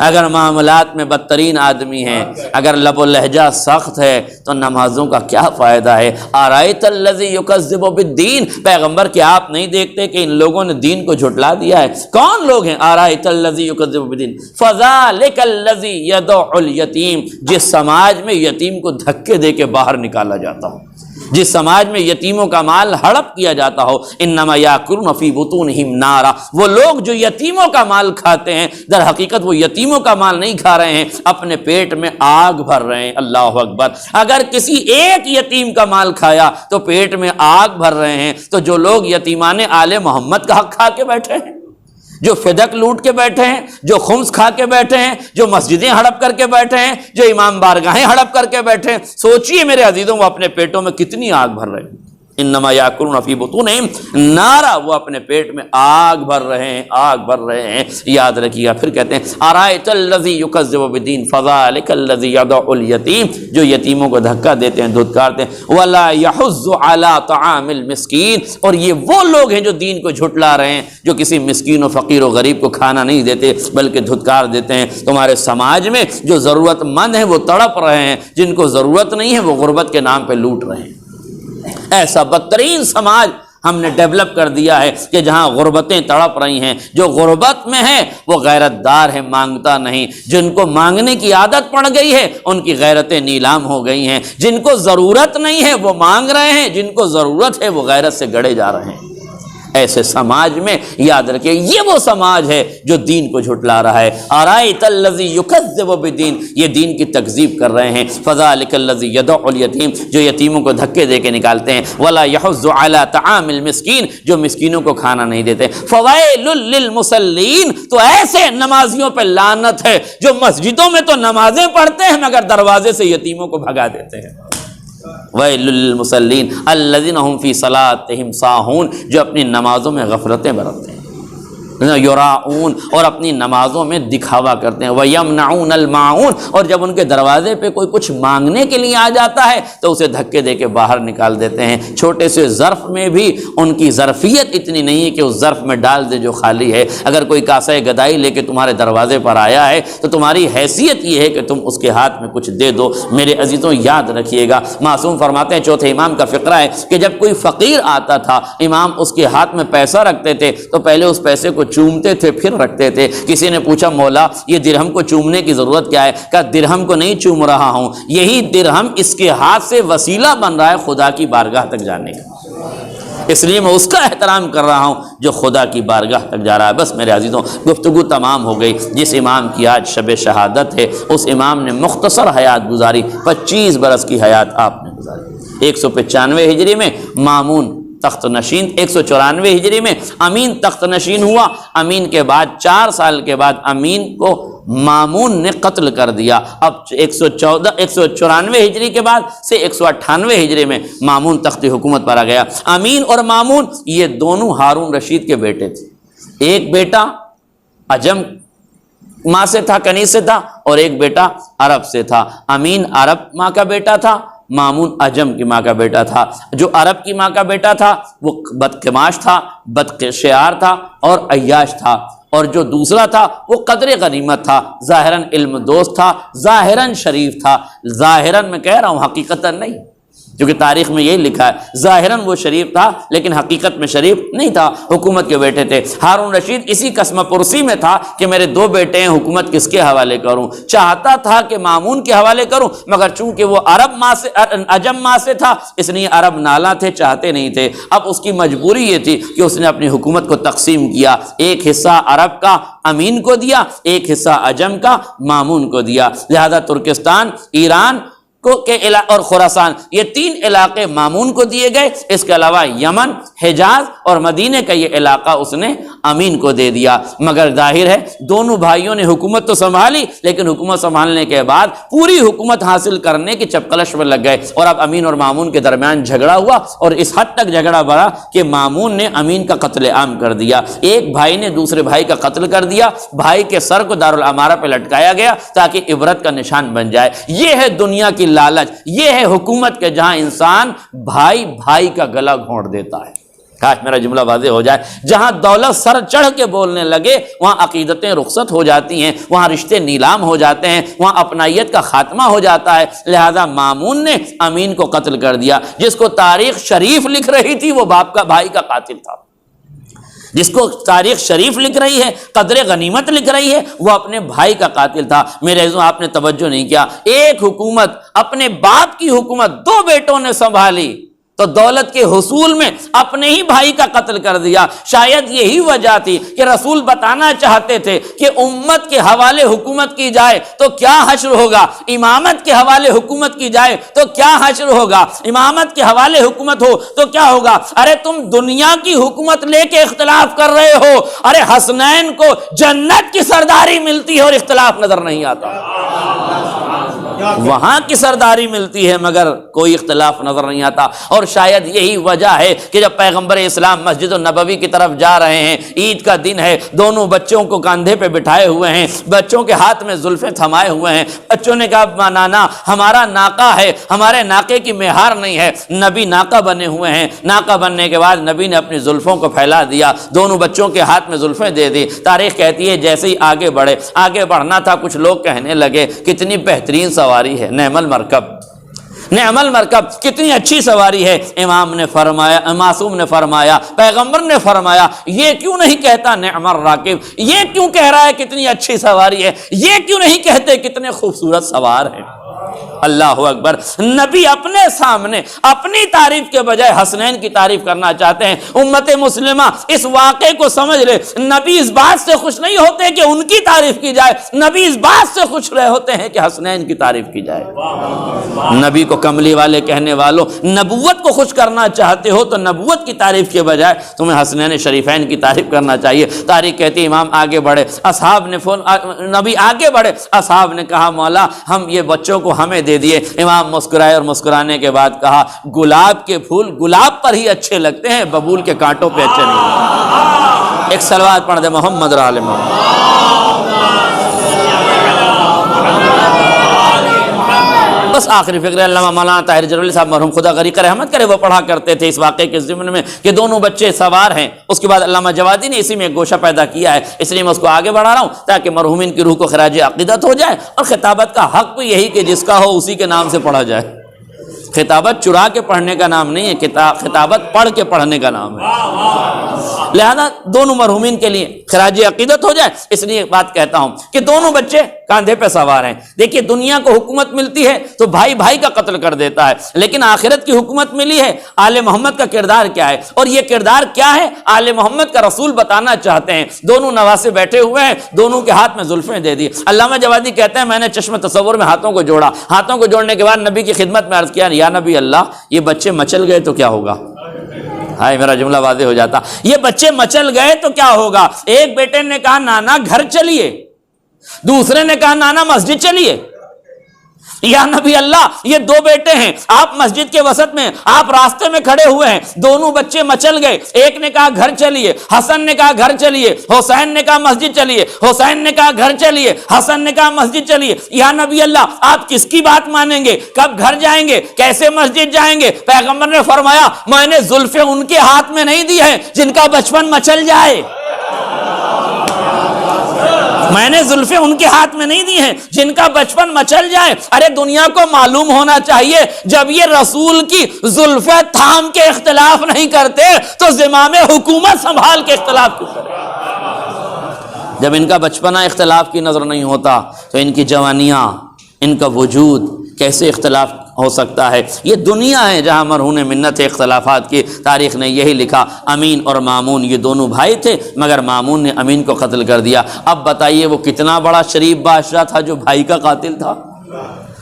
Speaker 1: اگر معاملات میں بدترین آدمی ہیں، اگر لب و لہجہ سخت ہے، تو نمازوں کا کیا فائدہ ہے؟ آرایت الذی یکذب بالدین، پیغمبر کیا آپ نہیں دیکھتے کہ ان لوگوں نے دین کو جھٹلا دیا ہے؟ کون لوگ ہیں؟ آرایت الذی یکذب بالدین فذلک الذی یدع الیتیم، جس سماج میں یتیم کو دھکے دے کے باہر نکالا جاتا ہو، جس سماج میں یتیموں کا مال ہڑپ کیا جاتا ہو، انما یاکلون فی بطونہم نارا، وہ لوگ جو یتیموں کا مال کھاتے ہیں، در حقیقت وہ یتیموں کا مال نہیں کھا رہے ہیں، اپنے پیٹ میں آگ بھر رہے ہیں۔ اللہ اکبر! اگر کسی ایک یتیم کا مال کھایا تو پیٹ میں آگ بھر رہے ہیں، تو جو لوگ یتیمان آل محمد کا حق کھا کے بیٹھے ہیں، جو فدق لوٹ کے بیٹھے ہیں، جو خمس کھا کے بیٹھے ہیں، جو مسجدیں ہڑپ کر کے بیٹھے ہیں، جو امام بارگاہیں ہڑپ کر کے بیٹھے ہیں، سوچئے میرے عزیزوں وہ اپنے پیٹوں میں کتنی آگ بھر رہے ہیں۔ انما یاکلون فی بطونہم نارا، وہ اپنے پیٹ میں آگ بھر رہے ہیں، آگ بھر رہے ہیں۔ یاد رکھیے گا، پھر کہتے ہیں ارایت الذی یکذب بالدین فذلک الذی یدع الیتیم، جو یتیموں کو دھکا دیتے ہیں، دھتکارتے ہیں۔ ولا یحض علی طعام المسکین، اور یہ وہ لوگ ہیں جو دین کو جھٹلا رہے ہیں، جو کسی مسکین و فقیر و غریب کو کھانا نہیں دیتے بلکہ دھتکار دیتے ہیں۔ تمہارے سماج میں جو ضرورت مند ہیں وہ تڑپ رہے ہیں، جن کو ضرورت نہیں ہے وہ غربت کے نام پہ لوٹ رہے ہیں۔ ایسا بدترین سماج ہم نے ڈیولپ کر دیا ہے کہ جہاں غربتیں تڑپ رہی ہیں، جو غربت میں ہے وہ غیرت دار ہے، مانگتا نہیں، جن کو مانگنے کی عادت پڑ گئی ہے ان کی غیرتیں نیلام ہو گئی ہیں، جن کو ضرورت نہیں ہے وہ مانگ رہے ہیں، جن کو ضرورت ہے وہ غیرت سے گڑے جا رہے ہیں۔ ایسے سماج میں یاد رکھیے یہ وہ سماج ہے جو دین کو جھٹلا رہا ہے۔ ارایت الذی یکذب بالدین، یہ دین کی تکذیب کر رہے ہیں۔ فذلک الذی یدع الیتیم، جو یتیموں کو دھکے دے کے نکالتے ہیں۔ ولا یحض علی طعام المسکین، جو مسکینوں کو کھانا نہیں دیتے۔ فویل للمصلین، تو ایسے نمازیوں پہ لعنت ہے جو مسجدوں میں تو نمازیں پڑھتے ہیں مگر دروازے سے یتیموں کو بھگا دیتے ہیں۔ ویل للمصلین الذین هم فی صلاتہم ساہون، جو اپنی نمازوں میں غفلتیں برتتے ہیں۔ یراؤن، اور اپنی نمازوں میں دکھاوا کرتے ہیں، وَيَمْنَعُونَ الْمَاعُونَ، اور جب ان کے دروازے پہ کوئی کچھ مانگنے کے لیے آ جاتا ہے تو اسے دھکے دے کے باہر نکال دیتے ہیں۔ چھوٹے سے ظرف میں بھی ان کی ظرفیت اتنی نہیں ہے کہ اس ظرف میں ڈال دے جو خالی ہے۔ اگر کوئی کاسہ گدائی لے کے تمہارے دروازے پر آیا ہے تو تمہاری حیثیت یہ ہے کہ تم اس کے ہاتھ میں کچھ دے دو۔ میرے عزیزوں یاد رکھیے گا، معصوم فرماتے ہیں، چوتھے امام کا فقرہ ہے کہ جب کوئی فقیر آتا تھا امام اس کے ہاتھ میں پیسہ رکھتے تھے تو پہلے اس پیسے کو چومتے تھے پھر رکھتے تھے۔ کسی نے پوچھا مولا یہ درہم کو چومنے کی ضرورت کیا ہے؟ کہا درہم کو نہیں چوم رہا ہوں، یہی درہم اس کے ہاتھ سے وسیلہ بن رہا ہے خدا کی بارگاہ تک جانے کا، اس لیے میں اس کا احترام کر رہا ہوں جو خدا کی بارگاہ تک جا رہا ہے۔ بس میرے عزیزوں گفتگو تمام ہو گئی۔ جس امام کی آج شب شہادت ہے اس امام نے مختصر حیات گزاری، 25 برس کی حیات آپ نے گزاری۔ 195 ہجری میں مامون تخت نشین، 194 ہجری میں امین تخت نشین ہوا۔ امین کے بعد 4 سال کے بعد امین کو مامون نے قتل کر دیا۔ اب 194 ہجری کے بعد سے 198 ہجری میں مامون تخت حکومت پر آ گیا۔ امین اور مامون یہ دونوں ہارون رشید کے بیٹے تھے۔ ایک بیٹا عجم ماں سے تھا، کنیز سے تھا، اور ایک بیٹا عرب سے تھا۔ امین عرب ماں کا بیٹا تھا، مامون عجم کی ماں کا بیٹا تھا۔ جو عرب کی ماں کا بیٹا تھا وہ بدقماش تھا، بدشعار تھا اور عیاش تھا، اور جو دوسرا تھا وہ قدر غنیمت تھا، ظاہراً علم دوست تھا، ظاہراً شریف تھا۔ ظاہراً میں کہہ رہا ہوں، حقیقتاً نہیں، کیونکہ تاریخ میں یہی لکھا ہے ظاہراً وہ شریف تھا لیکن حقیقت میں شریف نہیں تھا، حکومت کے بیٹے تھے۔ ہارون رشید اسی قسم پرسی میں تھا کہ میرے 2 بیٹے ہیں، حکومت کس کے حوالے کروں؟ چاہتا تھا کہ مامون کے حوالے کروں، مگر چونکہ وہ عجم ماں سے تھا اس لیے عرب نالا تھے، چاہتے نہیں تھے۔ اب اس کی مجبوری یہ تھی کہ اس نے اپنی حکومت کو تقسیم کیا، ایک حصہ عرب کا امین کو دیا، ایک حصہ عجم کا مامون کو دیا۔ لہذا ترکستان، ایران اور خراسان یہ 3 علاقے مامون کو دیے گئے، اس کے علاوہ یمن، حجاز اور مدینہ کا یہ علاقہ اس نے امین کو دے دیا۔ مگر ظاہر ہے دونوں بھائیوں نے حکومت تو سنبھالی لیکن حکومت سنبھالنے کے بعد پوری حکومت حاصل کرنے کی چپکلش میں لگ گئے، اور اب امین اور مامون کے درمیان جھگڑا ہوا، اور اس حد تک جھگڑا بڑھا کہ مامون نے امین کا قتل عام کر دیا۔ ایک بھائی نے دوسرے بھائی کا قتل کر دیا، بھائی کے سر کو دارالامارہ پہ لٹکایا گیا تاکہ عبرت کا نشان بن جائے۔ یہ ہے دنیا کی لالچ، یہ ہے حکومت کے جہاں انسان بھائی بھائی کا گلا گھونٹ دیتا ہے۔ کاش میرا جملہ واضح ہو جائے، جہاں دولت سر چڑھ کے بولنے لگے وہاں عقیدتیں رخصت ہو جاتی ہیں، وہاں رشتے نیلام ہو جاتے ہیں، وہاں اپنائیت کا خاتمہ ہو جاتا ہے۔ لہذا مامون نے امین کو قتل کر دیا۔ جس کو تاریخ شریف لکھ رہی تھی وہ باپ کا بھائی کا قاتل تھا، جس کو تاریخ شریف لکھ رہی ہے، قدر غنیمت لکھ رہی ہے، وہ اپنے بھائی کا قاتل تھا۔ میرے عزیزوں آپ نے توجہ نہیں کیا، ایک حکومت اپنے باپ کی حکومت 2 بیٹوں نے سنبھالی تو دولت کے حصول میں اپنے ہی بھائی کا قتل کر دیا۔ شاید یہی وجہ تھی کہ رسول بتانا چاہتے تھے کہ امت کے حوالے حکومت کی جائے تو کیا حشر ہوگا، امامت کے حوالے حکومت کی جائے تو کیا حشر ہوگا، امامت کے حوالے حکومت ہو تو کیا ہوگا۔ ارے تم دنیا کی حکومت لے کے اختلاف کر رہے ہو، ارے حسنین کو جنت کی سرداری ملتی ہے اور اختلاف نظر نہیں آتا، وہاں کی سرداری ملتی ہے مگر کوئی اختلاف نظر نہیں آتا۔ اور شاید یہی وجہ ہے کہ جب پیغمبر اسلام مسجد النبوی کی طرف جا رہے ہیں، عید کا دن ہے، دونوں بچوں کو کاندھے پہ بٹھائے ہوئے ہیں، بچوں کے ہاتھ میں زلفیں تھمائے ہوئے ہیں، بچوں نے کہا نانا ہمارا ناقہ ہے، ہمارے ناقے کی مہار نہیں ہے۔ نبی ناقہ بنے ہوئے ہیں، ناقہ بننے کے بعد نبی نے اپنی زلفوں کو پھیلا دیا، دونوں بچوں کے ہاتھ میں زلفیں دے دی۔ تاریخ کہتی ہے جیسے ہی آگے بڑھے، آگے بڑھنا تھا، کچھ لوگ کہنے لگے کتنی بہترین سواری ہے، نعم المرکب، نعم المرکب، کتنی اچھی سواری ہے۔ امام نے فرمایا، معصوم نے فرمایا، پیغمبر نے فرمایا یہ کیوں نہیں کہتا نعم الراکب، یہ کیوں کہہ رہا ہے کتنی اچھی سواری ہے، یہ کیوں نہیں کہتے کتنے خوبصورت سوار ہیں۔ اللہ اکبر، نبی اپنے سامنے اپنی تعریف کے بجائے حسنین کی تعریف کرنا چاہتے ہیں۔ امت مسلمہ اس واقعے کو سمجھ لے، نبی اس بات سے خوش نہیں ہوتے کہ ان کی تعریف کی جائے، نبی اس بات سے خوش رہے ہوتے ہیں کہ حسنین کی تعریف کی جائے۔ نبی کو کملی والے کہنے والوں، نبوت کو خوش کرنا چاہتے ہو تو نبوت کی تعریف کے بجائے تمہیں حسنین شریفین کی تعریف کرنا چاہیے۔ تاریخ کہتی ہے امام آگے بڑھے، اصحاب نے نبی آگے بڑھے، اصحاب نے کہا مولا ہم یہ بچوں کو ہمیں دے دیے۔ امام مسکرائے اور مسکرانے کے بعد کہا گلاب کے پھول گلاب پر ہی اچھے لگتے ہیں، ببول کے کانٹوں پہ اچھے نہیں لگتے۔ ایک صلوات پڑھ دے محمد اور آل محمد۔ بس آخری فکر علامہ مولانا طاہر جلولی صاحب مرحوم خدا غریق رحمت کرے وہ پڑھا کرتے تھے اس واقعے کے ضمن میں کہ دونوں بچے سوار ہیں۔ اس کے بعد علامہ جوادی نے اسی میں ایک گوشہ پیدا کیا ہے، اس لیے میں اس کو آگے بڑھا رہا ہوں تاکہ مرحومین کی روح کو خراج عقیدت ہو جائے، اور خطابت کا حق بھی یہی کہ جس کا ہو اسی کے نام سے پڑھا جائے۔ خطابت چرا کے پڑھنے کا نام نہیں ہے، خطابت پڑھ کے پڑھنے کا نام ہے۔ لہذا دونوں مرحومین کے لیے خراج عقیدت ہو جائے، اس لیے بات کہتا ہوں کہ دونوں بچے کاندھے پہ سوار ہیں۔ دیکھیے دنیا کو حکومت ملتی ہے تو بھائی بھائی کا قتل کر دیتا ہے، لیکن آخرت کی حکومت ملی ہے۔ آل محمد کا کردار کیا ہے، اور یہ کردار کیا ہے آل محمد کا رسول بتانا چاہتے ہیں۔ دونوں نواسے بیٹھے ہوئے ہیں، دونوں کے ہاتھ میں زلفیں دے دی۔ علامہ جوادی کہتے ہیں میں نے چشم تصور میں ہاتھوں کو جوڑا، ہاتھوں کو جوڑنے کے بعد نبی کی خدمت میں عرض کیا یا نبی اللہ یہ بچے مچل گئے تو کیا ہوگا؟ ہائے میرا جملہ واضح ہو جاتا، یہ بچے مچل گئے تو کیا ہوگا؟ ایک بیٹے نے کہا نانا گھر چلیے، دوسرے نے کہا نانا مسجد چلیے۔ یا نبی اللہ یہ دو بیٹے ہیں، آپ مسجد کے وسط میں، آپ راستے میں کھڑے ہوئے ہیں، دونوں بچے مچل گئے، ایک نے کہا گھر چلیے، حسن نے کہا گھر چلیے، حسین نے کہا مسجد چلیے، حسین نے کہا گھر چلیے، حسن نے کہا مسجد چلیے۔ یا نبی اللہ آپ کس کی بات مانیں گے؟ کب گھر جائیں گے؟ کیسے مسجد جائیں گے؟ پیغمبر نے فرمایا میں نے زلفیں ان کے ہاتھ میں نہیں دی ہیں جن کا بچپن مچل جائے، میں نے زلفیں ان کے ہاتھ میں نہیں دی ہیں جن کا بچپن مچل جائے۔ ارے دنیا کو معلوم ہونا چاہیے جب یہ رسول کی زلفیں تھام کے اختلاف نہیں کرتے تو زمام حکومت سنبھال کے اختلاف کیوں کرتے؟ جب ان کا بچپنا اختلاف کی نظر نہیں ہوتا تو ان کی جوانیاں، ان کا وجود کیسے اختلاف ہو سکتا ہے؟ یہ دنیا ہے جہاں مرہون منت اختلافات کی۔ تاریخ نے یہی لکھا امین اور مامون یہ دونوں بھائی تھے، مگر مامون نے امین کو قتل کر دیا۔ اب بتائیے وہ کتنا بڑا شریف بادشاہ تھا جو بھائی کا قاتل تھا،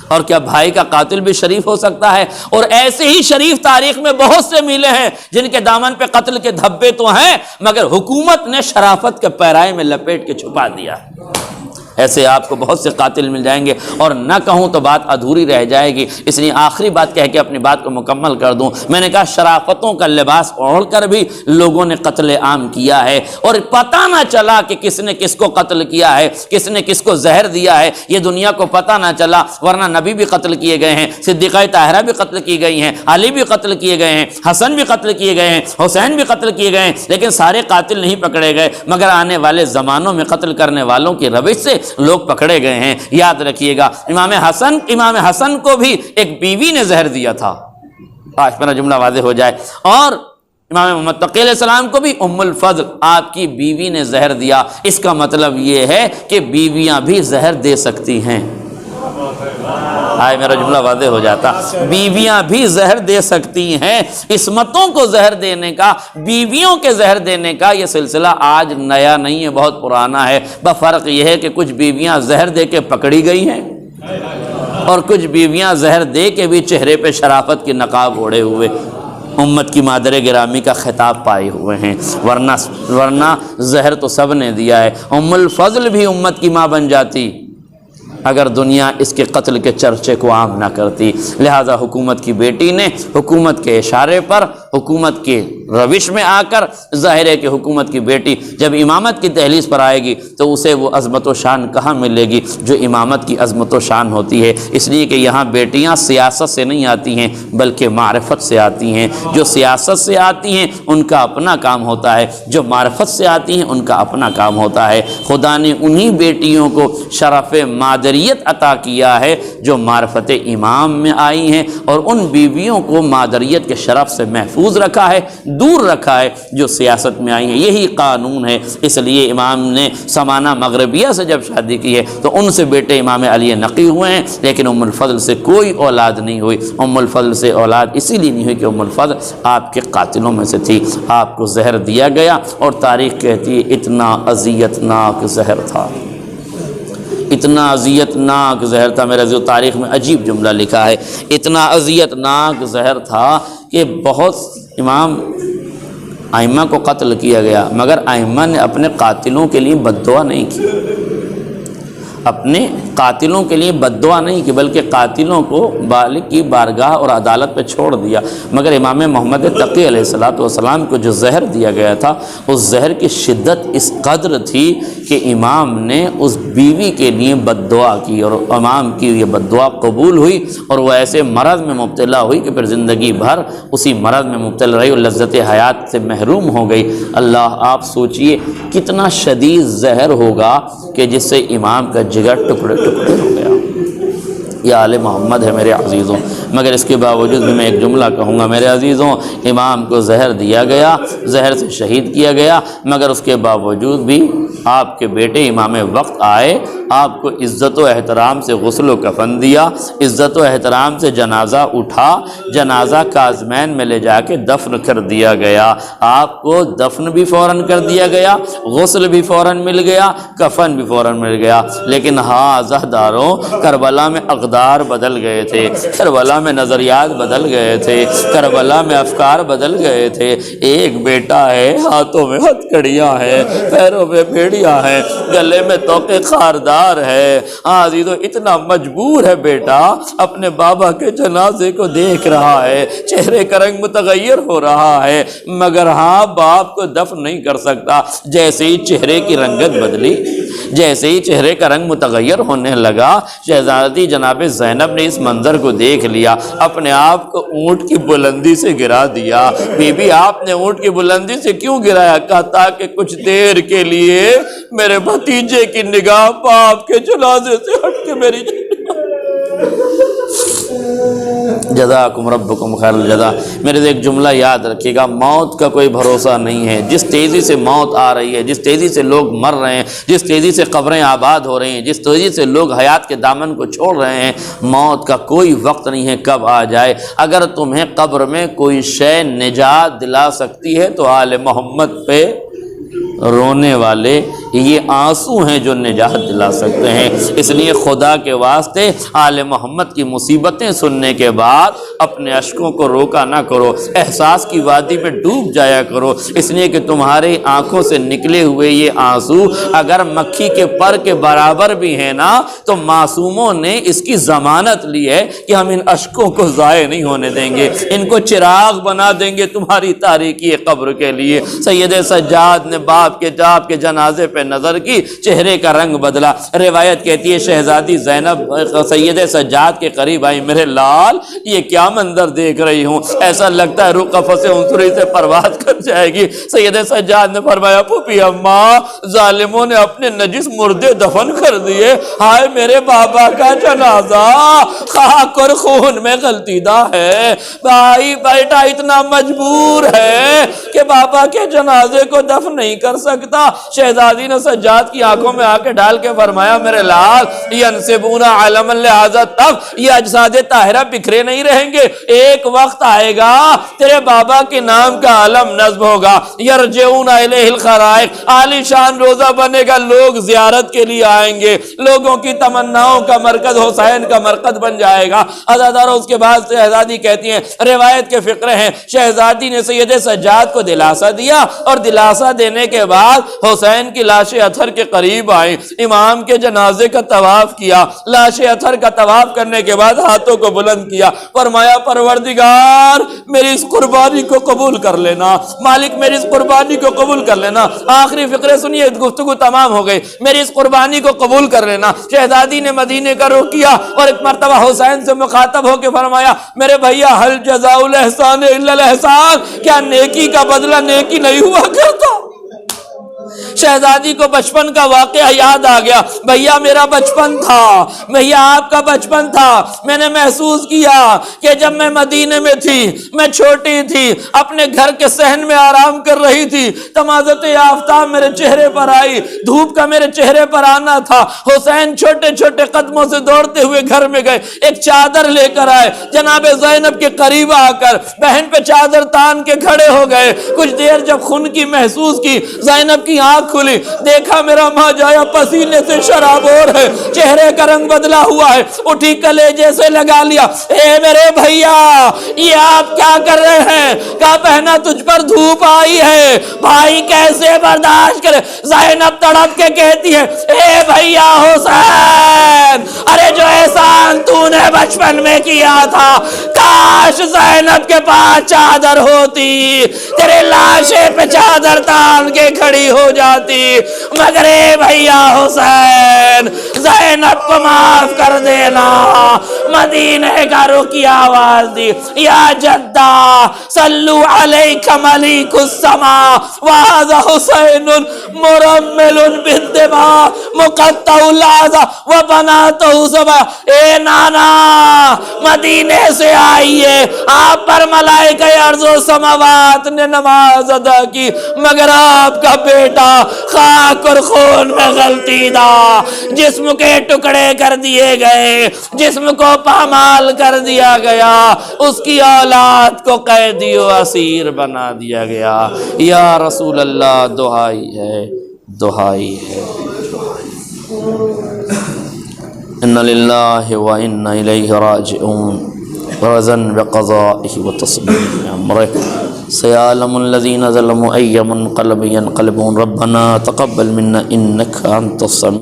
Speaker 1: اور کیا بھائی کا قاتل بھی شریف ہو سکتا ہے؟ اور ایسے ہی شریف تاریخ میں بہت سے ملے ہیں جن کے دامن پہ قتل کے دھبے تو ہیں مگر حکومت نے شرافت کے پیرائے میں لپیٹ کے چھپا دیا۔ ایسے آپ کو بہت سے قاتل مل جائیں گے، اور نہ کہوں تو بات ادھوری رہ جائے گی، اس لیے آخری بات کہہ کے اپنی بات کو مکمل کر دوں۔ میں نے کہا شرافتوں کا لباس اوڑھ کر بھی لوگوں نے قتل عام کیا ہے، اور پتہ نہ چلا کہ کس نے کس کو قتل کیا ہے، کس نے کس کو زہر دیا ہے، یہ دنیا کو پتہ نہ چلا، ورنہ نبی بھی قتل کیے گئے ہیں، صدیقہ طاہرہ بھی قتل کی گئی ہیں، علی بھی قتل کیے گئے ہیں، حسن بھی قتل کیے گئے ہیں، حسین بھی قتل کیے گئے ہیں، لیکن سارے قاتل نہیں پکڑے گئے، مگر آنے والے زمانوں میں قتل کرنے والوں کی روش سے لوگ پکڑے گئے ہیں۔ یاد رکھیے گا امام حسن کو بھی ایک بیوی نے زہر دیا تھا، آج میرا جملہ واضح ہو جائے، اور امام محمد تقی علیہ السلام کو بھی ام الفضل آپ کی بیوی نے زہر دیا۔ اس کا مطلب یہ ہے کہ بیویاں بھی زہر دے سکتی ہیں۔ میرا جملہ واضح ہو جاتا، بیویاں بھی زہر دے سکتی ہیں۔ عصمتوں کو زہر دینے کا، بیویوں کے زہر دینے کا یہ سلسلہ آج نیا نہیں ہے، بہت پرانا ہے۔ بفرق یہ ہے کہ کچھ بیویاں زہر دے کے پکڑی گئی ہیں اور کچھ بیویاں زہر دے کے بھی چہرے پہ شرافت کی نقاب اوڑھے ہوئے امت کی مادر گرامی کا خطاب پائے ہوئے ہیں، ورنہ زہر تو سب نے دیا ہے۔ ام الفضل بھی امت کی ماں بن جاتی اگر دنیا اس کے قتل کے چرچے کو عام نہ کرتی۔ لہذا حکومت کی بیٹی نے حکومت کے اشارے پر، حکومت کے روش میں آ کر، ظاہر ہے کہ حکومت کی بیٹی جب امامت کی دہلیز پر آئے گی تو اسے وہ عظمت و شان کہاں ملے گی جو امامت کی عظمت و شان ہوتی ہے۔ اس لیے کہ یہاں بیٹیاں سیاست سے نہیں آتی ہیں بلکہ معرفت سے آتی ہیں۔ جو سیاست سے آتی ہیں ان کا اپنا کام ہوتا ہے، جو معرفت سے آتی ہیں ان کا اپنا کام ہوتا ہے۔ خدا نے انہی بیٹیوں کو شرف مادریت عطا کیا ہے جو معرفت امام میں آئی ہیں، اور ان بیویوں کو مادریت کے شرف سے محفوظ رکھا ہے، دور رکھا ہے جو سیاست میں آئی ہیں۔ یہی قانون ہے۔ اس لیے امام نے سمانہ مغربیہ سے جب شادی کی ہے تو ان سے بیٹے امام علی نقی ہوئے ہیں، لیکن ام الفضل سے کوئی اولاد نہیں ہوئی۔ ام الفضل سے اولاد اسی لیے نہیں ہوئی کہ ام الفضل آپ کے قاتلوں میں سے تھی، آپ کو زہر دیا گیا، اور تاریخ کہتی ہے اتنا اذیت ناک زہر تھا، اتنا اذیت ناک زہر تھا۔ میرے جو تاریخ میں عجیب جملہ لکھا ہے، اتنا اذیت ناک زہر تھا کہ بہت امام ائمہ کو قتل کیا گیا، مگر ائمہ نے اپنے قاتلوں کے لیے بد دعا نہیں کی، اپنے قاتلوں کے لیے بد دعا نہیں کی، بلکہ قاتلوں کو بالغ کی بارگاہ اور عدالت پہ چھوڑ دیا، مگر امام محمد تقی علیہ السلام کو جو زہر دیا گیا تھا اس زہر کی شدت اس قدر تھی کہ امام نے اس بیوی کے لیے بد دعا کی، اور امام کی یہ بد دعا قبول ہوئی، اور وہ ایسے مرض میں مبتلا ہوئی کہ پھر زندگی بھر اسی مرض میں مبتلا رہی اور لذت حیات سے محروم ہو گئی۔ اللہ، آپ سوچئے کتنا شدید زہر ہوگا کہ جس سے امام کا جگر ٹکڑے ٹکڑے ہو گیا۔ یہ آل محمد ہے میرے عزیزوں، مگر اس کے باوجود بھی میں ایک جملہ کہوں گا میرے عزیزوں، امام کو زہر دیا گیا، زہر سے شہید کیا گیا، مگر اس کے باوجود بھی آپ کے بیٹے امام وقت آئے، آپ کو عزت و احترام سے غسل و کفن دیا، عزت و احترام سے جنازہ اٹھا، جنازہ کاظمین میں لے جا کے دفن کر دیا گیا، آپ کو دفن بھی فوراً کر دیا گیا، غسل بھی فوراً مل گیا، کفن بھی فوراً مل گیا۔ لیکن ہاں عزاداروں، کربلا میں اقدار بدل گئے تھے، کربلا میں نظریات بدل گئے تھے، کربلا میں افکار بدل گئے تھے۔ ایک بیٹا ہے، ہاتھوں میں ہتھکڑیاں ہیں، پیروں میں بیڑیاں ہیں، گلے میں توقے خاردار ہے۔ ہاں عزیزو، اتنا مجبور ہے بیٹا، اپنے بابا کے جنازے کو دیکھ رہا ہے، چہرے کا رنگ متغیر ہو رہا ہے، مگر ہاں باپ کو دفن نہیں کر سکتا۔ جیسے ہی چہرے کی رنگت بدلی، جیسے ہی چہرے کا رنگ متغیر ہونے لگا، شہزادی جناب زینب نے اس منظر کو دیکھ لیا، اپنے آپ کو اونٹ کی بلندی سے گرا دیا۔ بی بی، آپ نے اونٹ کی بلندی سے کیوں گرایا؟ کہا تاکہ کچھ دیر کے لیے میرے بھتیجے کی نگاہ باپ کے جنازے سے ہٹ کے میری جزاکم ربکم خیر الجزا۔ میرے سے ایک جملہ یاد رکھیے گا، موت کا کوئی بھروسہ نہیں ہے۔ جس تیزی سے موت آ رہی ہے، جس تیزی سے لوگ مر رہے ہیں، جس تیزی سے قبریں آباد ہو رہی ہیں، جس تیزی سے لوگ حیات کے دامن کو چھوڑ رہے ہیں، موت کا کوئی وقت نہیں ہے کب آ جائے۔ اگر تمہیں قبر میں کوئی شے نجات دلا سکتی ہے تو آل محمد پہ رونے والے یہ آنسو ہیں جو نجات دلا سکتے ہیں۔ اس لیے خدا کے واسطے آل محمد کی مصیبتیں سننے کے بعد اپنے اشکوں کو روکا نہ کرو، احساس کی وادی میں ڈوب جایا کرو، اس لیے کہ تمہاری آنکھوں سے نکلے ہوئے یہ آنسو اگر مکھی کے پر کے برابر بھی ہیں نا، تو معصوموں نے اس کی ضمانت لی ہے کہ ہم ان اشکوں کو ضائع نہیں ہونے دیں گے، ان کو چراغ بنا دیں گے تمہاری تاریکی قبر کے لیے۔ سید سجاد نے باپ کے جنازے پہ نظر کی، چہرے کا رنگ بدلا۔ روایت کہتی ہے شہزادی زینب سید سجاد کے قریب آئی، میرے لال یہ کیا منظر دیکھ رہی ہوں، ایسا لگتا ہے روح قفس عنصری سے پرواز کر جائے گی۔ سید سجاد نے فرمایا، پھوپھی اماں، ظالموں نے اپنے نجس مردے دفن کر دیے، ہائے میرے بابا کا جنازہ خاک اور خون میں غلطیدہ ہے۔ بھائی بیٹا اتنا مجبور ہے کہ بابا کے جنازے کو دفن نہیں کر سکتا۔ شہزادی نے سجاد کی آنکھوں میں آ کے ڈال کے فرمایا، میرے لال ینسبون علما لہذا تب، یہ اجساد طاہرہ بکھرے نہیں رہیں گے، ایک وقت آئے گا تیرے بابا کے نام کا علم نصب ہوگا، یرجعون الیہ الخلائق، عالی شان روزہ بنے گا، لوگ زیارت کے لیے آئیں گے، لوگوں کی تمناؤں کا مرکز حسین کا مرکز بن جائے گا۔ عزاداروں، اس کے بعد شہزادی کہتی ہیں، روایت کے فقرے ہیں، شہزادی نے سید سجاد کو دلاسا دیا، اور دلاسا دینے کے بعد حسین کی لاش اطہر کے قریب آئی، امام کے جنازے کا طواف کیا، لاش اطہر کا طواف کرنے کے بعد ہاتھوں کو بلند کیا، فرمایا پروردگار میری اس قربانی کو قبول کر لینا، مالک میری اس قربانی کو قبول کر لینا۔ آخری فقرے سنیے، گفتگو تمام ہو گئی، میری اس قربانی کو قبول کر لینا۔ شہزادی نے مدینے کا رخ کیا اور ایک مرتبہ حسین سے مخاطب ہو کے فرمایا، میرے بھیا حل جزاء الاحسان الا الاحسان، کیا نیکی کا بدلہ نیکی نہیں ہوا کرتا؟ شہزادی کو بچپن کا واقعہ یاد آ گیا، بھیا میرا بچپن تھا، بھیا آپ کا بچپن تھا، میں نے محسوس کیا کہ جب میں مدینے میں تھی، میں چھوٹی تھی، اپنے گھر کے صحن میں آرام کر رہی تھی، تمازت آفتاب میرے چہرے پر آئی، دھوپ کا میرے چہرے پر آنا تھا، حسین چھوٹے چھوٹے قدموں سے دوڑتے ہوئے گھر میں گئے، ایک چادر لے کر آئے، جناب زینب کے قریب آ کر بہن پہ چادر تان کے کھڑے ہو گئے، کچھ دیر جب خون کی محسوس کی، زینب کی آنکھ کھلی، دیکھا میرا ماں جایا پسینے سے شرابور ہے، چہرے کا رنگ بدلا ہوا ہے، اٹھی کلیجے سے لگا لیا، اے میرے بھیا یہ آپ کیا کر رہے ہیں؟ کہا بہنا تجھ پر دھوپ آئی ہے، بھائی کیسے برداشت کرے؟ زینب تڑپ کے کہتی ہے اے بھیا حسین، ارے جو احسان تو نے بچپن میں کیا تھا، کاش زینب کے پاس چادر ہوتی، تیرے لاشے پہ چادر تان کے کھڑی ہو جاتی، مگر اے بھیا حسین زینب کو معاف کر دینا۔ مدینے کا رخی آواز دی، یا جدہ صلو علیک ملیک السما وہذا حسین مرمل بالدماء مقطع الاعضاء وبناتہ سبع۔ اے نانا مدینے سے آئیے، آپ پر ملائکہ ارض و سماوات نے نماز ادا کی، مگر آپ کا بیٹا خاک اور خون میں غلطی دا، جسم کے ٹکڑے کر دیے گئے، جسم کو پامال کر دیا گیا، اس کی اولاد کو قیدی و اسیر بنا دیا گیا۔ یا رسول اللہ دعائی ہے، دعائی ہے۔ اِنَّ لِلَّهِ وَإِنَّ إِلَيْهِ رَاجِعُونَ رَضًا بِقَضَائِهِ وَتَصْبِيرِ أَمْرِهِ سَيَعْلَمُ الَّذِينَ ظَلَمُوا أَيَّ مُنقَلَبٍ يَنقَلِبُونَ رَبَّنَا تَقَبَّلْ مِنَّا إِنَّكَ أَنْتَ السَّمِيعُ